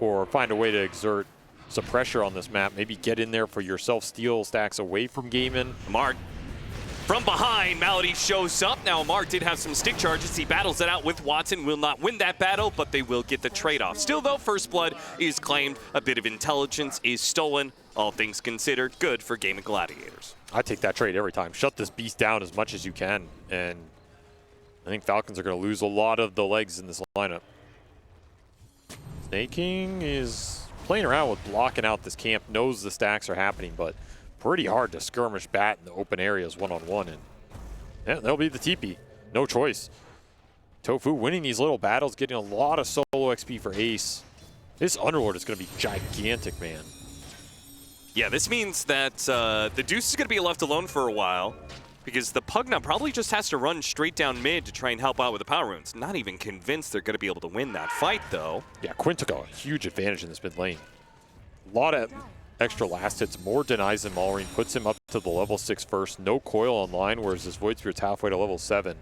or find a way to exert some pressure on this map. Maybe get in there for yourself, steal stacks away from Gaimin. Mark from behind, Malady shows up. Now, Mark did have some stick charges. He battles it out with Watson. Will not win that battle, but they will get the trade-off. Still, though, First Blood is claimed. A bit of intelligence is stolen. All things considered, good for Gaimin Gladiators. I take that trade every time. Shut this beast down as much as you can. And I think Falcons are going to lose a lot of the legs in this lineup. Snake King is playing around with blocking out this camp, knows the stacks are happening, but pretty hard to skirmish bat in the open areas one-on-one. And yeah, that'll be the TP. No choice. Tofu winning these little battles, getting a lot of solo XP for Ace. This Underlord is going to be gigantic, man. Yeah, this means that the Deuce is going to be left alone for a while because the Pugna probably just has to run straight down mid to try and help out with the power runes. Not even convinced they're going to be able to win that fight, though. Yeah, Quinn took a huge advantage in this mid lane. A lot of extra last hits, more denies than Malrine, puts him up to the level 6 first. No coil online, whereas his Void Spirit's halfway to level 7.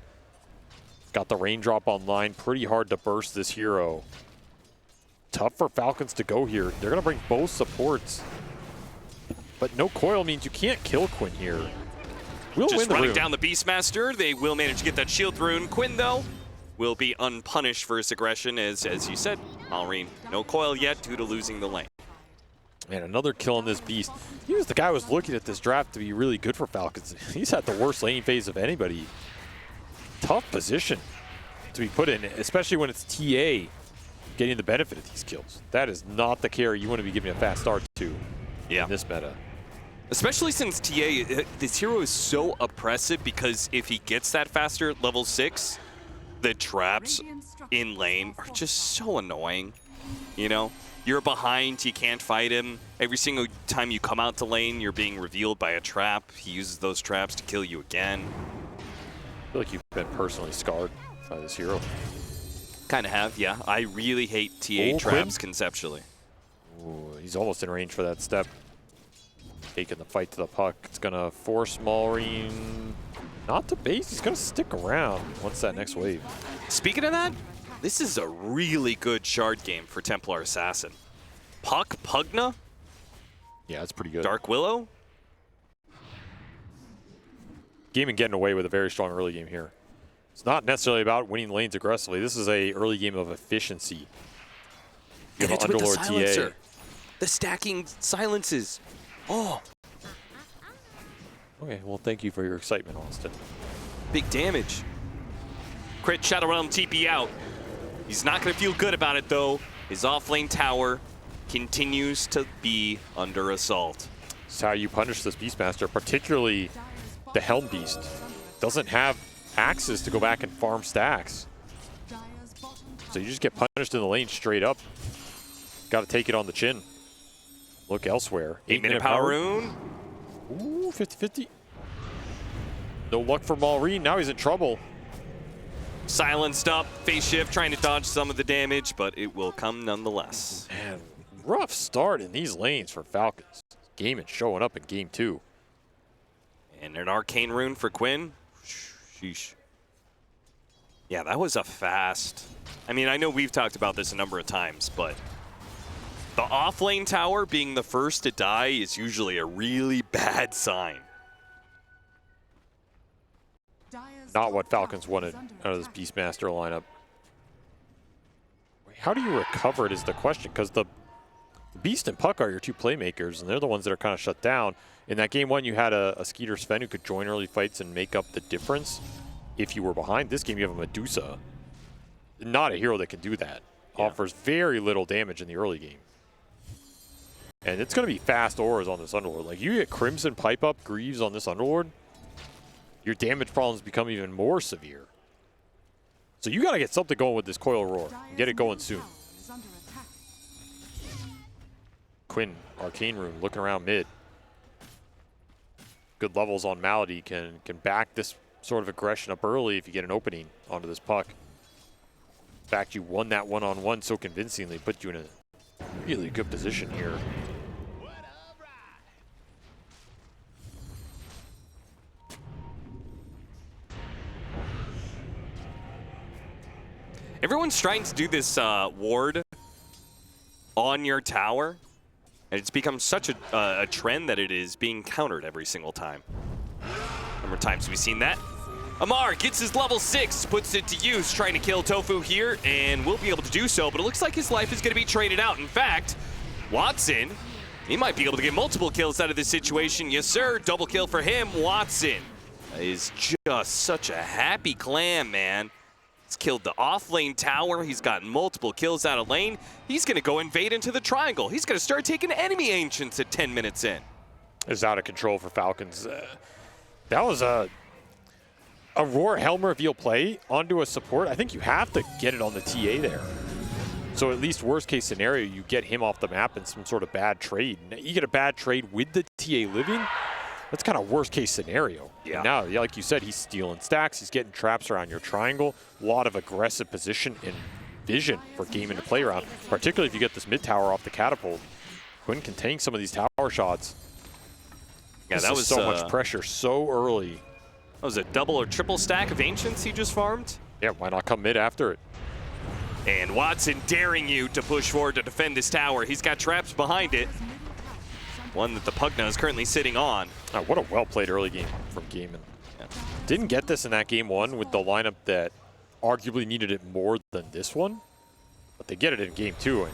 Got the raindrop online, pretty hard to burst this hero. Tough for Falcons to go here. They're going to bring both supports. But no coil means you can't kill Quinn here. We'll just win the running rune. down the Beastmaster. They will manage to get that shield rune. Quinn, though, will be unpunished for his aggression, as you said, Malrine, no coil yet due to losing the lane. Man, another kill on this beast. He was the guy who was looking at this draft to be really good for Falcons. He's had the worst laning phase of anybody. Tough position to be put in, especially when it's TA getting the benefit of these kills. That is not the carry you want to be giving a fast start to in this meta. Especially since TA, this hero is so oppressive because if he gets that faster at level 6, the traps in lane are just so annoying, you know? You're behind, you can't fight him. Every single time you come out to lane, you're being revealed by a trap. He uses those traps to kill you again. I feel like you've been personally scarred by this hero. Kind of have, yeah. I really hate TA traps conceptually. Ooh, he's almost in range for that step. Taking the fight to the puck. It's going to force Malrine not to base. He's going to stick around once that next wave. Speaking of that, this is a really good shard game for Templar Assassin. Puck, Pugna? Yeah, that's pretty good. Dark Willow? Gaimin getting away with a very strong early game here. It's not necessarily about winning lanes aggressively. This is a early game of efficiency. You have And it's an with the Underlord silencer. TA. The stacking silences. Oh, Okay, well, thank you for your excitement, Austin. big damage. Crit Shadow Realm TP out. He's not going to feel good about it, though. His offlane tower continues to be under assault. This is how you punish this Beastmaster, particularly the Helm Beast. Doesn't have axes to go back and farm stacks. So you just get punished in the lane straight up. Got to take it on the chin. Look elsewhere. 8-minute power rune. Ooh, 50-50. No luck for Malrine. Now he's in trouble. Silenced up, face shift, trying to dodge some of the damage, but it will come nonetheless. Man, rough start in these lanes for Falcons. Gaimin showing up in game 2. And an arcane rune for Quinn. Sheesh. Yeah, that was a fast. I mean, I know we've talked about this a number of times, but the offlane tower being the first to die is usually a really bad sign. Not what Falcons wanted out of this Beastmaster lineup. How do you recover it is the question, because the Beast and Puck are your two playmakers, and they're the ones that are kind of shut down. In that game 1, you had a Skeeter Sven who could join early fights and make up the difference if you were behind. This game, you have a Medusa. Not a hero that can do that. Yeah. Offers very little damage in the early game. And it's going to be fast auras on this Underlord. Like, you get Crimson Pipe Up Greaves on this Underlord, your damage problems become even more severe. So you got to get something going with this Coil Roar and get it going soon. Quinn, Arcane Rune, looking around mid. Good levels on Malady can back this sort of aggression up early if you get an opening onto this puck. In fact, you won that one-on-one so convincingly, put you in a really good position here. Everyone's trying to do this ward on your tower, and it's become such a trend that it is being countered every single time. Number of times we've seen that. Amar gets his level 6, puts it to use, trying to kill Tofu here, and will be able to do so, but it looks like his life is going to be traded out. In fact, Watson, he might be able to get multiple kills out of this situation. Yes, sir. Double kill for him. Watson is just such a happy clam, man. He's killed the off-lane tower. He's gotten multiple kills out of lane. He's going to go invade into the triangle. He's going to start taking enemy ancients at 10 minutes in. It's out of control for Falcons. That was a Roar Helm reveal play onto a support. I think you have to get it on the TA there. So at least worst case scenario, you get him off the map in some sort of bad trade. Now, you get a bad trade with the TA living. That's kind of worst case scenario. Yeah. And now, like you said, he's stealing stacks. He's getting traps around your triangle. A lot of aggressive position and vision for Gaimin to play around, particularly if you get this mid tower off the catapult. Quinn can tank some of these tower shots. Yeah, this that is was so much pressure so early. That was a double or triple stack of ancients he just farmed. Yeah, why not come mid after it? And Watson daring you to push forward to defend this tower. He's got traps behind it. One that the Pugna is currently sitting on. Oh, what a well-played early game from Gaimin. Yeah. Didn't get this in that game one with the lineup that arguably needed it more than this one, but they get it in game two, and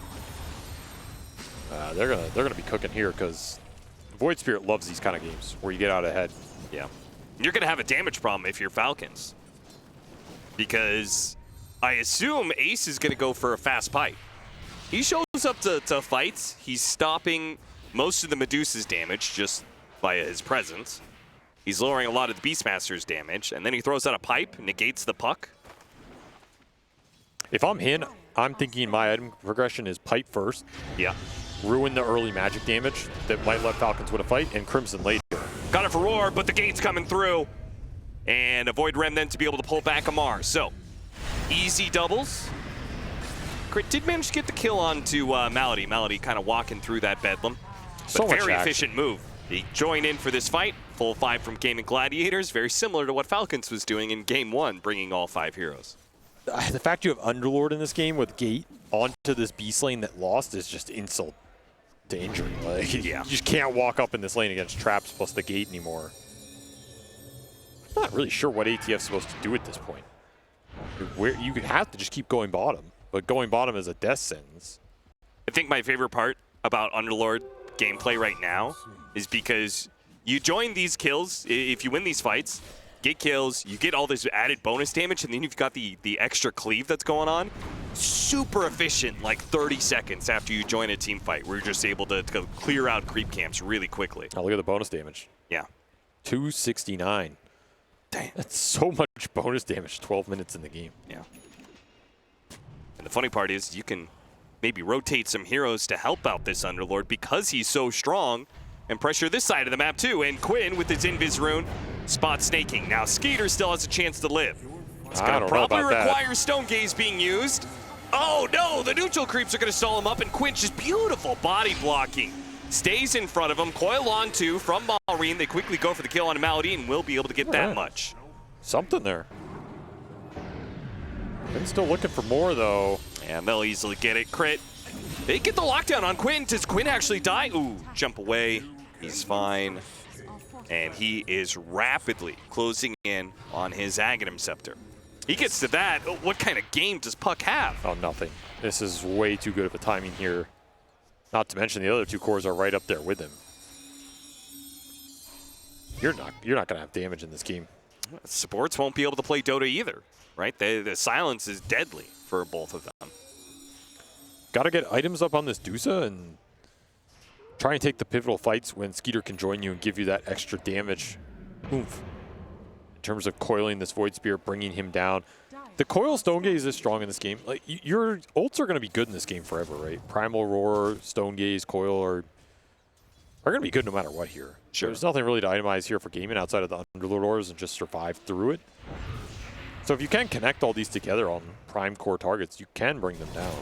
they're gonna be cooking here because Void Spirit loves these kind of games where you get out ahead. Yeah. You're going to have a damage problem if you're Falcons, because I assume Ace is going to go for a fast pipe. He shows up to fights. He's stopping most of the Medusa's damage just via his presence. He's lowering a lot of the Beastmaster's damage, and then he throws out a pipe, negates the puck. If I'm Hin, I'm thinking my item progression is pipe first. Yeah. Ruin the early magic damage that might let Falcons win a fight, and Crimson later. Got it for Roar, but the gate's coming through. And avoid Remnant to be able to pull back Amar. So, easy doubles. Crit did manage to get the kill onto Malady. Malady kind of walking through that bedlam. So But much very action. efficient move. He joined in for this fight. Full 5 from Gaimin Gladiators. Very similar to what Falcons was doing in game 1, bringing all 5 heroes. The fact you have Underlord in this game with Gate onto this beast lane that lost is just insult to injury. Like, Yeah. You just can't walk up in this lane against traps plus the Gate anymore. I'm not really sure what ATF's supposed to do at this point. You could have to just keep going bottom, but going bottom is a death sentence. I think my favorite part about Underlord gameplay right now is because you join these kills, if you win these fights, get kills, you get all this added bonus damage, and then you've got the extra cleave that's going on. Super efficient, like 30 seconds after you join a team fight, where you're just able to clear out creep camps really quickly. Oh, look at the bonus damage. Yeah. 269. Damn. That's so much bonus damage 12 minutes in the game. Yeah. And the funny part is you can maybe rotate some heroes to help out this Underlord because he's so strong and pressure this side of the map too. And Quinn with his Invis rune spot snaking. Now Skeeter still has a chance to live. It's going to probably require Stone Gaze being used. Oh no, the neutral creeps are going to stall him up, and Quinn just beautiful body blocking. Stays in front of him, coil on two from Maureen. They quickly go for the kill on Malady and will be able to get that much. Something there. Quinn's still looking for more though. And they'll easily get it. Crit. They get the lockdown on Quinn. Does Quinn actually die? Ooh, jump away. He's fine. And he is rapidly closing in on his Aghanim Scepter. He gets to that. What kind of game does Puck have? Oh, nothing. This is way too good of a timing here. Not to mention the other two cores are right up there with him. You're not gonna have damage in this game. Supports won't be able to play Dota either, right? The silence is deadly for both of them. Got to get items up on this Dusa and try and take the pivotal fights when Skeeter can join you and give you that extra damage oomph. In terms of coiling this Void Spear, bringing him down. The coil Stone Gaze is strong in this game. Like, your ults are going to be good in this game forever, right? Primal Roar, Stone Gaze, Coil are going to be good no matter what here. Sure. There's nothing really to itemize here for Gaimin outside of the Underlord ores and just survive through it. So if you can connect all these together on prime core targets, you can bring them down.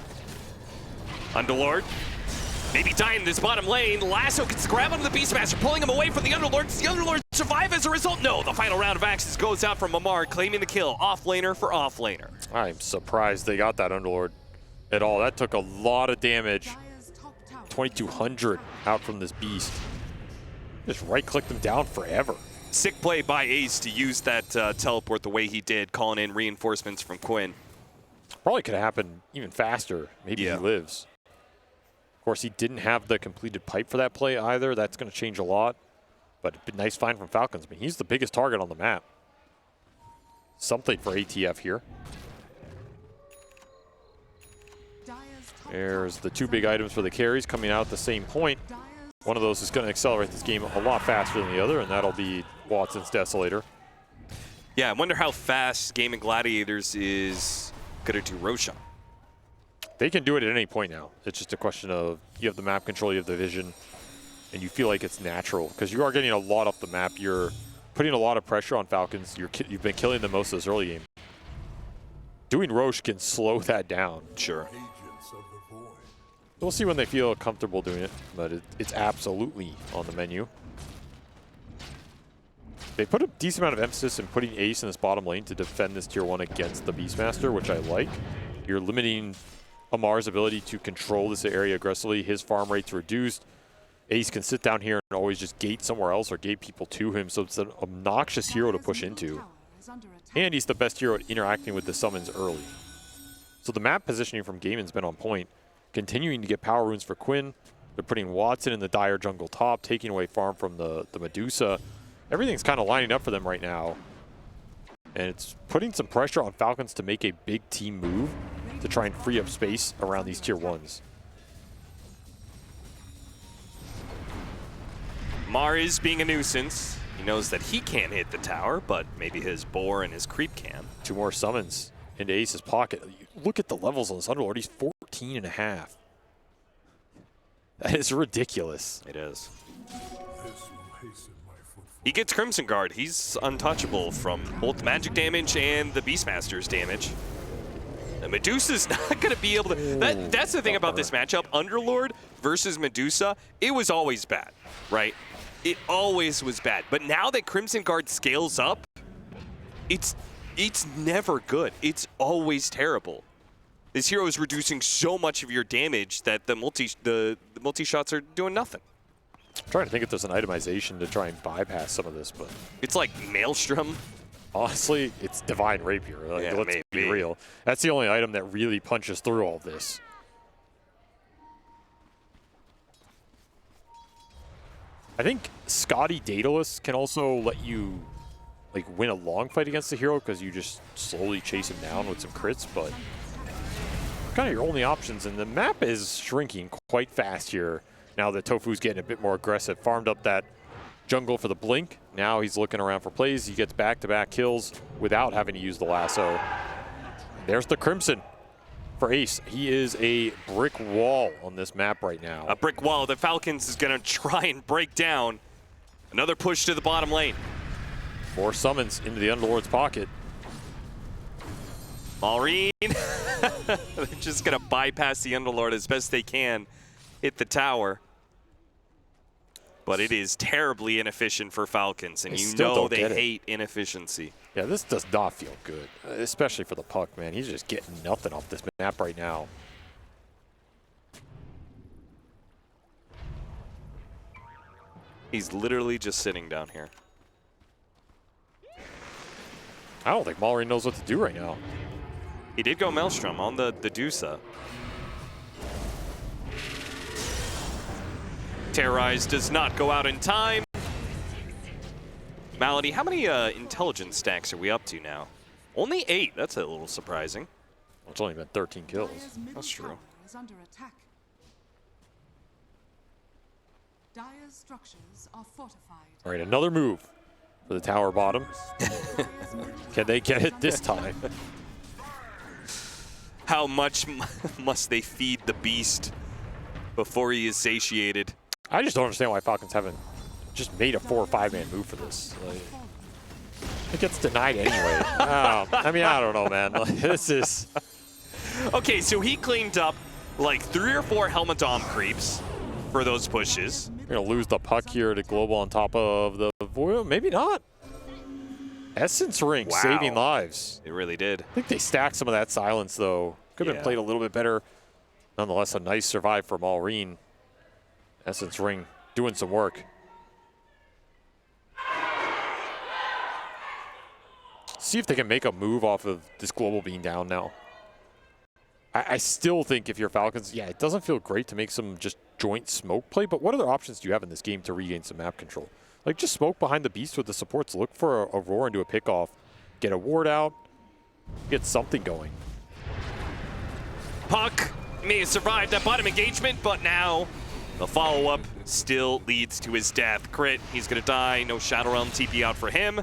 Underlord, maybe dying in this bottom lane. Lasso gets the grab onto the Beastmaster, pulling him away from the Underlord. Does the Underlord survive as a result? No, the final round of axes goes out from Amar, claiming the kill. Off-laner for off-laner. I'm surprised they got that Underlord at all. That took a lot of damage 2200 out from this beast. Just right-clicked them down forever. Sick play by Ace to use that teleport the way he did, calling in reinforcements from Quinn. Probably could have happened even faster. Maybe he lives. Of course, he didn't have the completed pipe for that play either. That's going to change a lot. But a nice find from Falcons. I mean, he's the biggest target on the map. Something for ATF here. There's the two big items for the carries coming out at the same point. One of those is going to accelerate this game a lot faster than the other, and that'll be Watson's Desolator. Yeah, I wonder how fast Gaimin Gladiators is going to do Roshan. They can do it at any point now. It's just a question of you have the map control, you have the vision, and you feel like it's natural. Because you are getting a lot off the map. You're putting a lot of pressure on Falcons. You've been killing them most of this early game. Doing Roche can slow that down. Sure. We'll see when they feel comfortable doing it, but it's absolutely on the menu. They put a decent amount of emphasis in putting Ace in this bottom lane to defend this tier 1 against the Beastmaster, which I like. You're limiting Amar's ability to control this area aggressively. His farm rate's reduced. Ace can sit down here and always just gate somewhere else or gate people to him, so it's an obnoxious hero to push into. And he's the best hero at interacting with the summons early. So the map positioning from Gaimin's been on point. Continuing to get power runes for Quinn. They're putting Watson in the dire jungle top, taking away farm from the Medusa. Everything's kind of lining up for them right now. And it's putting some pressure on Falcons to make a big team move to try and free up space around these tier 1s. Mar is being a nuisance. He knows that he can't hit the tower, but maybe his boar and his creep can. 2 more summons into Ace's pocket. Look at the levels on this Underlord. He's 14.5. That is ridiculous. It is. He gets Crimson Guard. He's untouchable from both magic damage and the Beastmaster's damage. The Medusa's not going to be able to... That's the thing about this matchup. Underlord versus Medusa, it was always bad, right? It always was bad. But now that Crimson Guard scales up, it's never good. It's always terrible. This hero is reducing so much of your damage that the multi shots are doing nothing. I'm trying to think if there's an itemization to try and bypass some of this, but it's like Maelstrom. Honestly, it's Divine Rapier. Like, yeah, let's be real. That's the only item that really punches through all this. I think Scotty Daedalus can also let you like win a long fight against the hero because you just slowly chase him down with some crits, but kind of your only options, and the map is shrinking quite fast here now that Tofu's getting a bit more aggressive. Farmed up that jungle for the blink. Now he's looking around for plays. He gets back-to-back kills without having to use the lasso. There's the Crimson for Ace. He is a brick wall on this map right now. A brick wall that Falcons is going to try and break down. Another push to the bottom lane. 4 summons into the Underlord's pocket. Maureen, they're just going to bypass the Underlord as best they can, hit the tower. But it is terribly inefficient for Falcons, and you know they hate inefficiency. Yeah, this does not feel good, especially for the puck, man. He's just getting nothing off this map right now. He's literally just sitting down here. I don't think Maureen knows what to do right now. He did go Maelstrom on the Dusa. Terrorize does not go out in time. Malady, how many intelligence stacks are we up to now? Only 8. That's a little surprising. Well, it's only been 13 kills. That's true. Under attack. Dire's structures are fortified. All right, another move for the tower bottom. Can they get it this time? How much must they feed the beast before he is satiated? I just don't understand why Falcons haven't just made a 4 or 5-man move for this. Like, it gets denied anyway. I mean, I don't know, man. Like, this is... Okay, so he cleaned up like 3 or 4 Helmadom creeps for those pushes. We're going to lose the puck here to Global on top of the... Well, maybe not. Essence Ring saving lives. It really did. I think they stacked some of that silence, though. Could have been played a little bit better. Nonetheless, a nice survive for Maureen. Essence Ring doing some work. See if they can make a move off of this global being down now. I still think if you're Falcons, yeah, it doesn't feel great to make some just joint smoke play, but what other options do you have in this game to regain some map control? Like, just smoke behind the beast with the supports, look for a roar into a pickoff, get a ward out, get something going. Puck may have survived that bottom engagement, but now the follow-up still leads to his death. Crit, he's gonna die, no Shadow Realm TP out for him.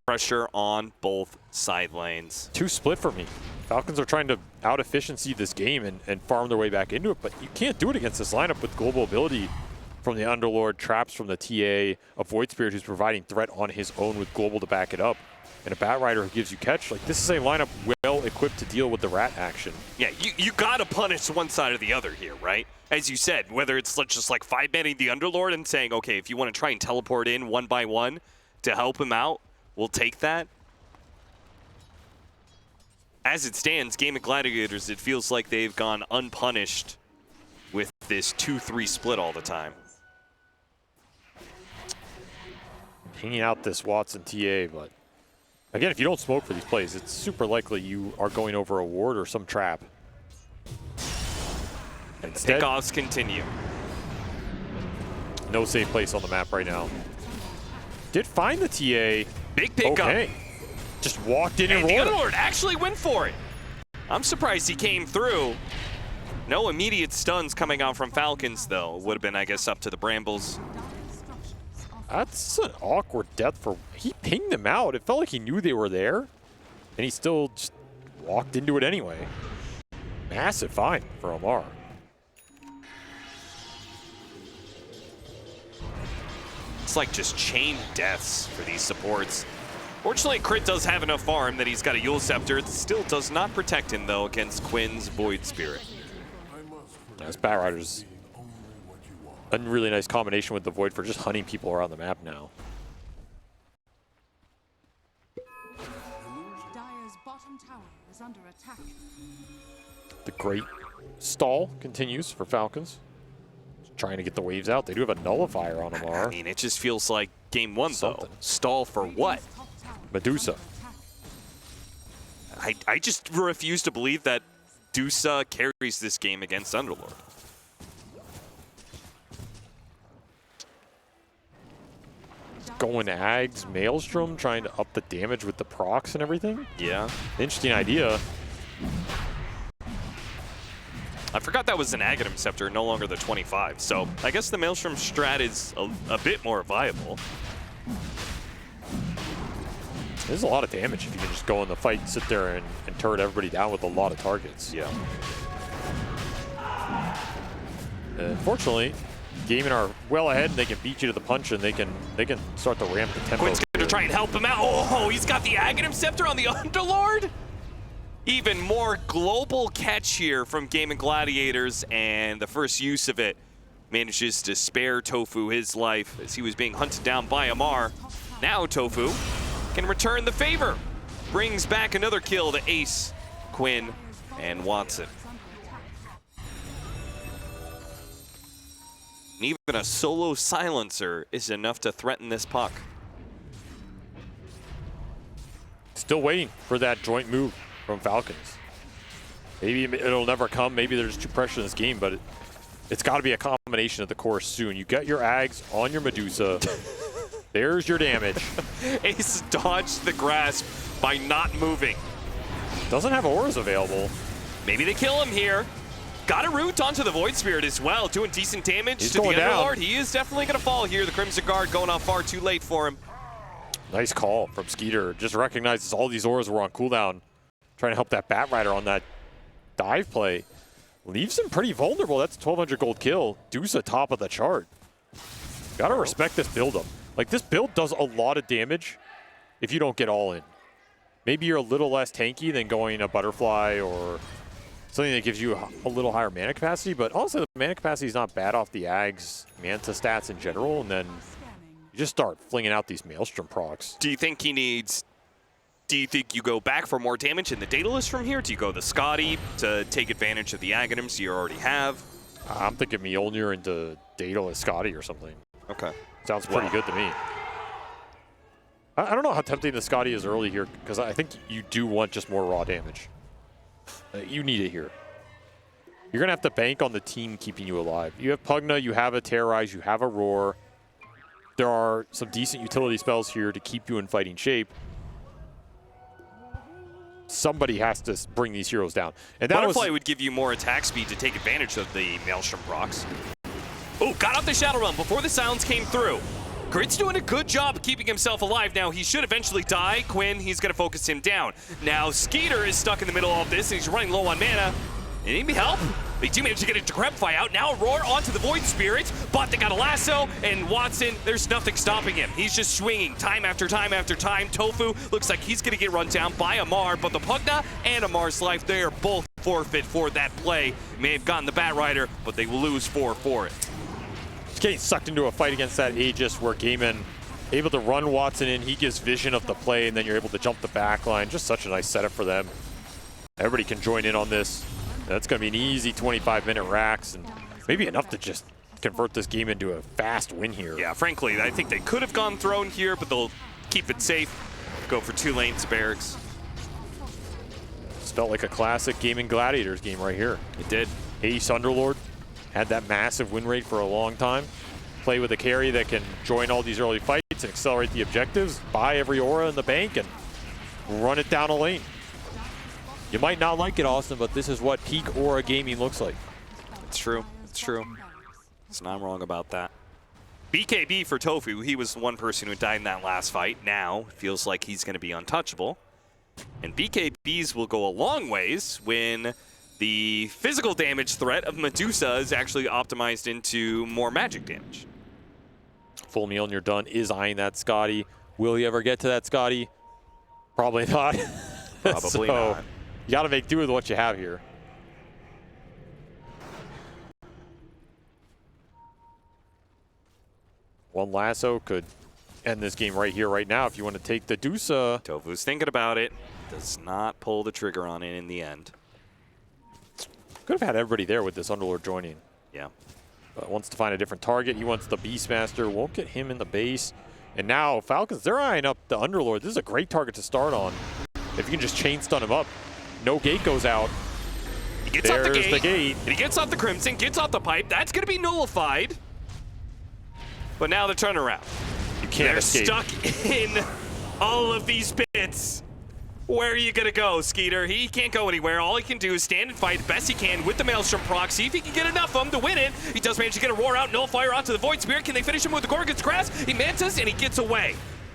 Pressure on both side lanes. Two split for me. Falcons are trying to out-efficiency this game and farm their way back into it, but you can't do it against this lineup with global ability from the Underlord, traps from the TA, a Void Spirit who's providing threat on his own with global to back it up, and a Bat Rider who gives you catch. Like, this is a lineup well equipped to deal with the rat action. Yeah, you gotta punish one side or the other here, right? As you said, whether it's just like 5-manning the Underlord and saying, okay, if you want to try and teleport in one by one to help him out, we'll take that. As it stands, Gaimin Gladiators, it feels like they've gone unpunished with this 2-3 split all the time. Hanging out this Watson TA, but again, if you don't smoke for these plays, it's super likely you are going over a ward or some trap. Instead, Pickoffs continue. no safe place on the map right now. Did find the TA. Big pickup. Okay. Just walked in and the rolled. Underlord actually went for it. I'm surprised he came through. No immediate stuns coming out from Falcons, though. Would have been, I guess, up to the Brambles. That's an awkward death for... He pinged them out. It felt like he knew they were there, and he still just walked into it anyway. Massive find for Omar. It's like just chain deaths for these supports. Fortunately, Crit does have enough farm that he's got a Yule Scepter. It still does not protect him, though, against Quinn's Void Spirit. This Bat Rider's a really nice combination with the Void for just hunting people around the map now. Dire's bottom tower is under attack. The great stall continues for Falcons. Just trying to get the waves out. They do have a nullifier on Omar. I mean, it just feels like game one, though. Something. Stall for what? Medusa. I just refuse to believe that Dusa carries this game against Underlord. Going Ags, Maelstrom, trying to up the damage with the procs and everything. Yeah. Interesting idea. I forgot that was an Aghanim Scepter, no longer the 25. So I guess the Maelstrom strat is a bit more viable. There's a lot of damage if you can just go in the fight and sit there and turret everybody down with a lot of targets. Yeah. Unfortunately, Gaimin are well ahead and they can beat you to the punch and they can start to ramp the tempo. Quinn's gonna try and help him out. Oh, he's got the Aghanim Scepter on the Underlord. Even more global catch here from Gaimin Gladiators, and the first use of it manages to spare Tofu his life as he was being hunted down by Amar. Now Tofu can return the favor. Brings back another kill to Ace, Quinn, and Watson. And even a solo silencer is enough to threaten this puck. Still waiting for that joint move from Falcons. Maybe it'll never come. Maybe there's too pressure in this game, but it's got to be a combination of the course soon. You get your Ags on your Medusa. There's your damage. Ace dodged the grasp by not moving. Doesn't have auras available. Maybe they kill him here. Got a root onto the Void Spirit as well, doing decent damage He's to the going down. Underlord. He is definitely going to fall here. The Crimson Guard going off far too late for him. Nice call from Skeeter. Just recognizes all these auras were on cooldown. Trying to help that Bat Rider on that dive play. Leaves him pretty vulnerable. That's a 1,200 gold kill. Dusa top of the chart. Gotta respect this build-up. Like, this build does a lot of damage if you don't get all in. Maybe you're a little less tanky than going a Butterfly or something that gives you a little higher mana capacity, but honestly, the mana capacity is not bad off the Ag's Manta stats in general, and then you just start flinging out these Maelstrom procs. Do you think he needs... Do you think you go back for more damage in the Daedalus from here? Do you go the Scotty to take advantage of the Aghanims you already have? I'm thinking Mjolnir into Daedalus Scotty or something. Okay. Sounds pretty good to me. I don't know how tempting the Scotty is early here, because I think you do want just more raw damage. You need it here. You're going to have to bank on the team keeping you alive. You have Pugna, you have a Terrorize, you have a Roar. There are some decent utility spells here to keep you in fighting shape. Somebody has to bring these heroes down. And that Butterfly would give you more attack speed to take advantage of the Maelstrom procs. Oh, got off the Shadow Realm before the sounds came through. Grit's doing a good job keeping himself alive. Now, he should eventually die. Quinn, he's going to focus him down. Now, Skeeter is stuck in the middle of this, and he's running low on mana. Any help? They do manage to get a Decrepify out. Now, Roar onto the Void Spirit, but they got a lasso, and Watson, there's nothing stopping him. He's just swinging time after time after time. Tofu looks like he's going to get run down by Amar, but the Pugna and Amar's life, they are both forfeit for that play. May have gotten the Bat Rider, but they will lose 4 for it. He's getting sucked into a fight against that Aegis where Gaimin able to run Watson in. He gives vision of the play, and then you're able to jump the back line. Just such a nice setup for them. Everybody can join in on this. That's going to be an easy 25-minute racks, and maybe enough to just convert this game into a fast win here. Yeah, frankly, I think they could have gone throne here, but they'll keep it safe. Go for 2 lanes of barracks. This felt like a classic Gaimin Gladiators game right here. It did. Ace Underlord had that massive win rate for a long time. Play with a carry that can join all these early fights and accelerate the objectives, buy every aura in the bank, and run it down a lane. You might not like it, Austin, but this is what peak aura gaming looks like. It's true. It's true. It's not wrong about that. BKB for Tofu. He was the one person who died in that last fight. Now, feels like he's going to be untouchable. And BKBs will go a long ways when the physical damage threat of Medusa is actually optimized into more magic damage. Full Mjolnir done is eyeing that Scotty. Will he ever get to that Scotty? Probably not. Probably not. You got to make do with what you have here. One lasso could end this game right here, right now. If you want to take the Dusa. Tofu's thinking about it. Does not pull the trigger on it in the end. Could have had everybody there with this Underlord joining. Yeah. Wants to find a different target. He wants the Beastmaster. Won't get him in the base. And now Falcons, they're eyeing up the Underlord. This is a great target to start on. If you can just chain stun him up. No gate goes out. He gets off the gate. And he gets off the Crimson, gets off the pipe. That's going to be nullified. But now the turnaround. You can't escape. They're stuck in all of these bits. Where are you going to go, Skeeter? He can't go anywhere. All he can do is stand and fight best he can with the Maelstrom proc. See if he can get enough of them to win it. He does manage to get a Roar out, Nullifier onto the Void Spirit. Can they finish him with the Gorgon's Grasp? He mantas and he gets away.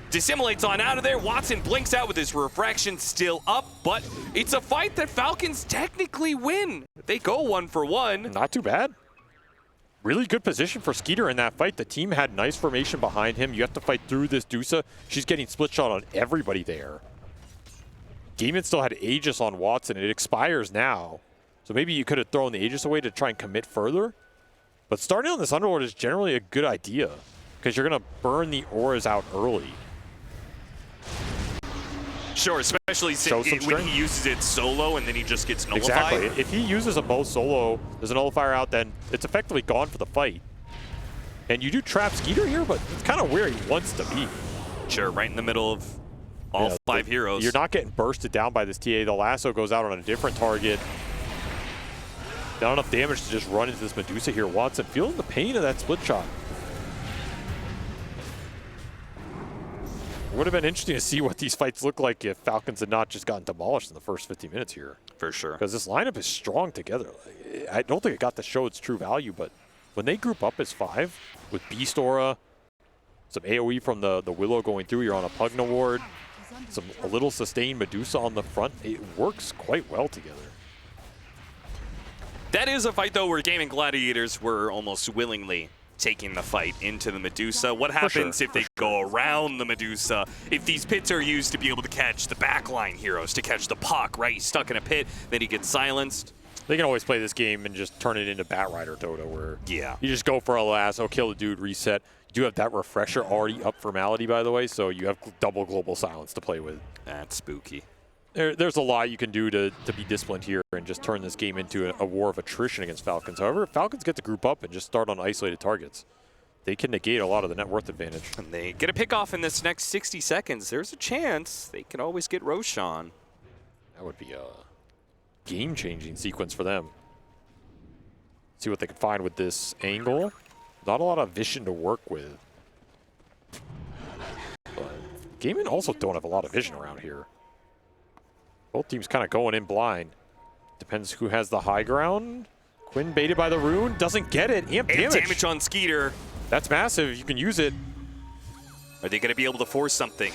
Dissimulates on out of there. Watson blinks out with his refraction still up, but it's a fight that Falcons technically win. They go 1 for 1. Not too bad. Really good position for Skeeter in that fight. The team had nice formation behind him. You have to fight through this Dusa. She's getting split shot on everybody there. Gaimin still had Aegis on Watson. It expires now. So maybe you could have thrown the Aegis away to try and commit further. But starting on this Underlord is generally a good idea because you're going to burn the auras out early. Sure, especially when he uses it solo and then he just gets nullified. Exactly. If he uses a bow solo, there's a nullifier out, then it's effectively gone for the fight. And you do trap Skeeter here, but it's kind of where he wants to be. Sure, right in the middle of all 5 heroes. You're not getting bursted down by this TA. The lasso goes out on a different target. Not enough damage to just run into this Medusa here. Watson feeling the pain of that split shot. It would have been interesting to see what these fights look like if Falcons had not just gotten demolished in the first 50 minutes here. For sure. Because this lineup is strong together. I don't think it got to show its true value, but when they group up as 5 with Beast Aura, some AoE from the Willow going through, you're on a Pugna ward, a little sustained Medusa on the front, it works quite well together. That is a fight, though, where Gaimin Gladiators were almost willingly taking the fight into the Medusa. What happens if they go around the Medusa? If these pits are used to be able to catch the backline heroes, to catch the puck, right? He's stuck in a pit, then he gets silenced. They can always play this game and just turn it into Bat Rider Dota, where you just go for a lasso, kill the dude, reset. You do have that refresher already up for Malady, by the way, so you have double global silence to play with. That's spooky. There's a lot you can do to be disciplined here and just turn this game into a war of attrition against Falcons. However, if Falcons get to group up and just start on isolated targets, they can negate a lot of the net worth advantage. And they get a pick off in this next 60 seconds. There's a chance they can always get Roshan. That would be a game-changing sequence for them. See what they can find with this angle. Not a lot of vision to work with. But Gaimin also don't have a lot of vision around here. Both teams kind of going in blind. Depends who has the high ground. Quinn baited by the rune, doesn't get it. Amp damage on Skeeter. That's massive, you can use it. Are they going to be able to force something?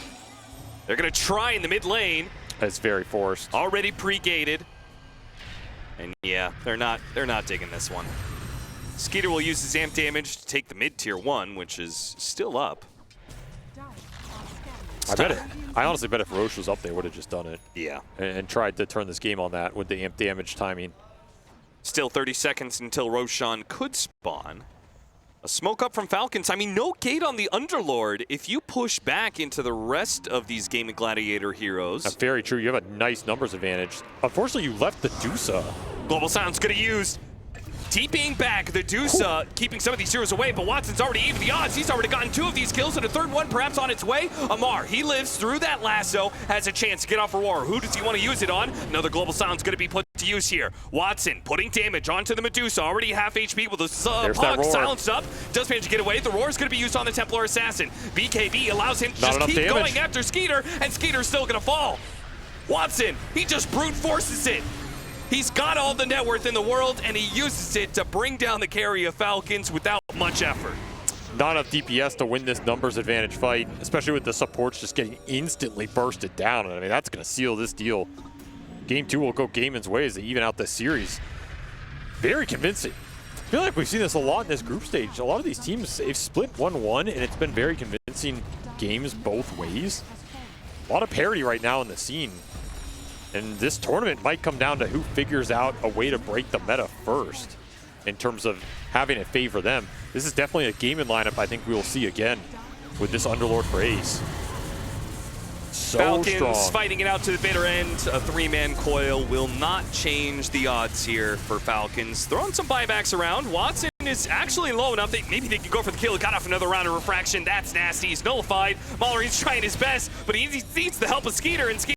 They're going to try in the mid lane. It's very forced. Already pre-gated. And yeah, they're not digging this one. Skeeter will use his amp damage to take the mid tier 1, which is still up. I honestly bet if Roche was up, they would have just done it. Yeah. And tried to turn this game on that with the amp damage timing. Still 30 seconds until Roshan could spawn. A smoke up from Falcons. I mean, no gate on the Underlord. If you push back into the rest of these Gaimin Gladiator heroes. That's very true. You have a nice numbers advantage. Unfortunately, you left the Dusa. Global Sound's going to use. TPing back, the Dusa, keeping some of these heroes away, but Watson's already even the odds. He's already gotten 2 of these kills, and a third one perhaps on its way. Amar, he lives through that lasso, has a chance to get off Aurora. Who does he want to use it on? Another Global Sound's going to be put to use here. Watson putting damage onto the Medusa, already half HP with the pug silenced up. Does manage to get away. The Roar's going to be used on the Templar Assassin. BKB allows him to just keep going after Skeeter, and Skeeter's still going to fall. Watson, he just brute forces it. He's got all the net worth in the world, and he uses it to bring down the carry of Falcons without much effort. Not enough DPS to win this numbers advantage fight, especially with the supports just getting instantly bursted down. I mean, that's going to seal this deal. Game 2 will go Gaimin's way as they even out this series. Very convincing. I feel like we've seen this a lot in this group stage. A lot of these teams, they've split 1-1, and it's been very convincing games both ways. A lot of parity right now in the scene. And this tournament might come down to who figures out a way to break the meta first in terms of having it favor them. This is definitely a Gaimin lineup I think we will see again with this Underlord for Ace. So Falcons strong. Fighting it out to the bitter end. A 3-man coil will not change the odds here for Falcons. Throwing some buybacks around. Watson is actually low enough that maybe they can go for the kill. Got off another round of refraction. That's nasty. He's nullified. Mahler, he's trying his best, but he needs the help of Skeeter, and Skeeter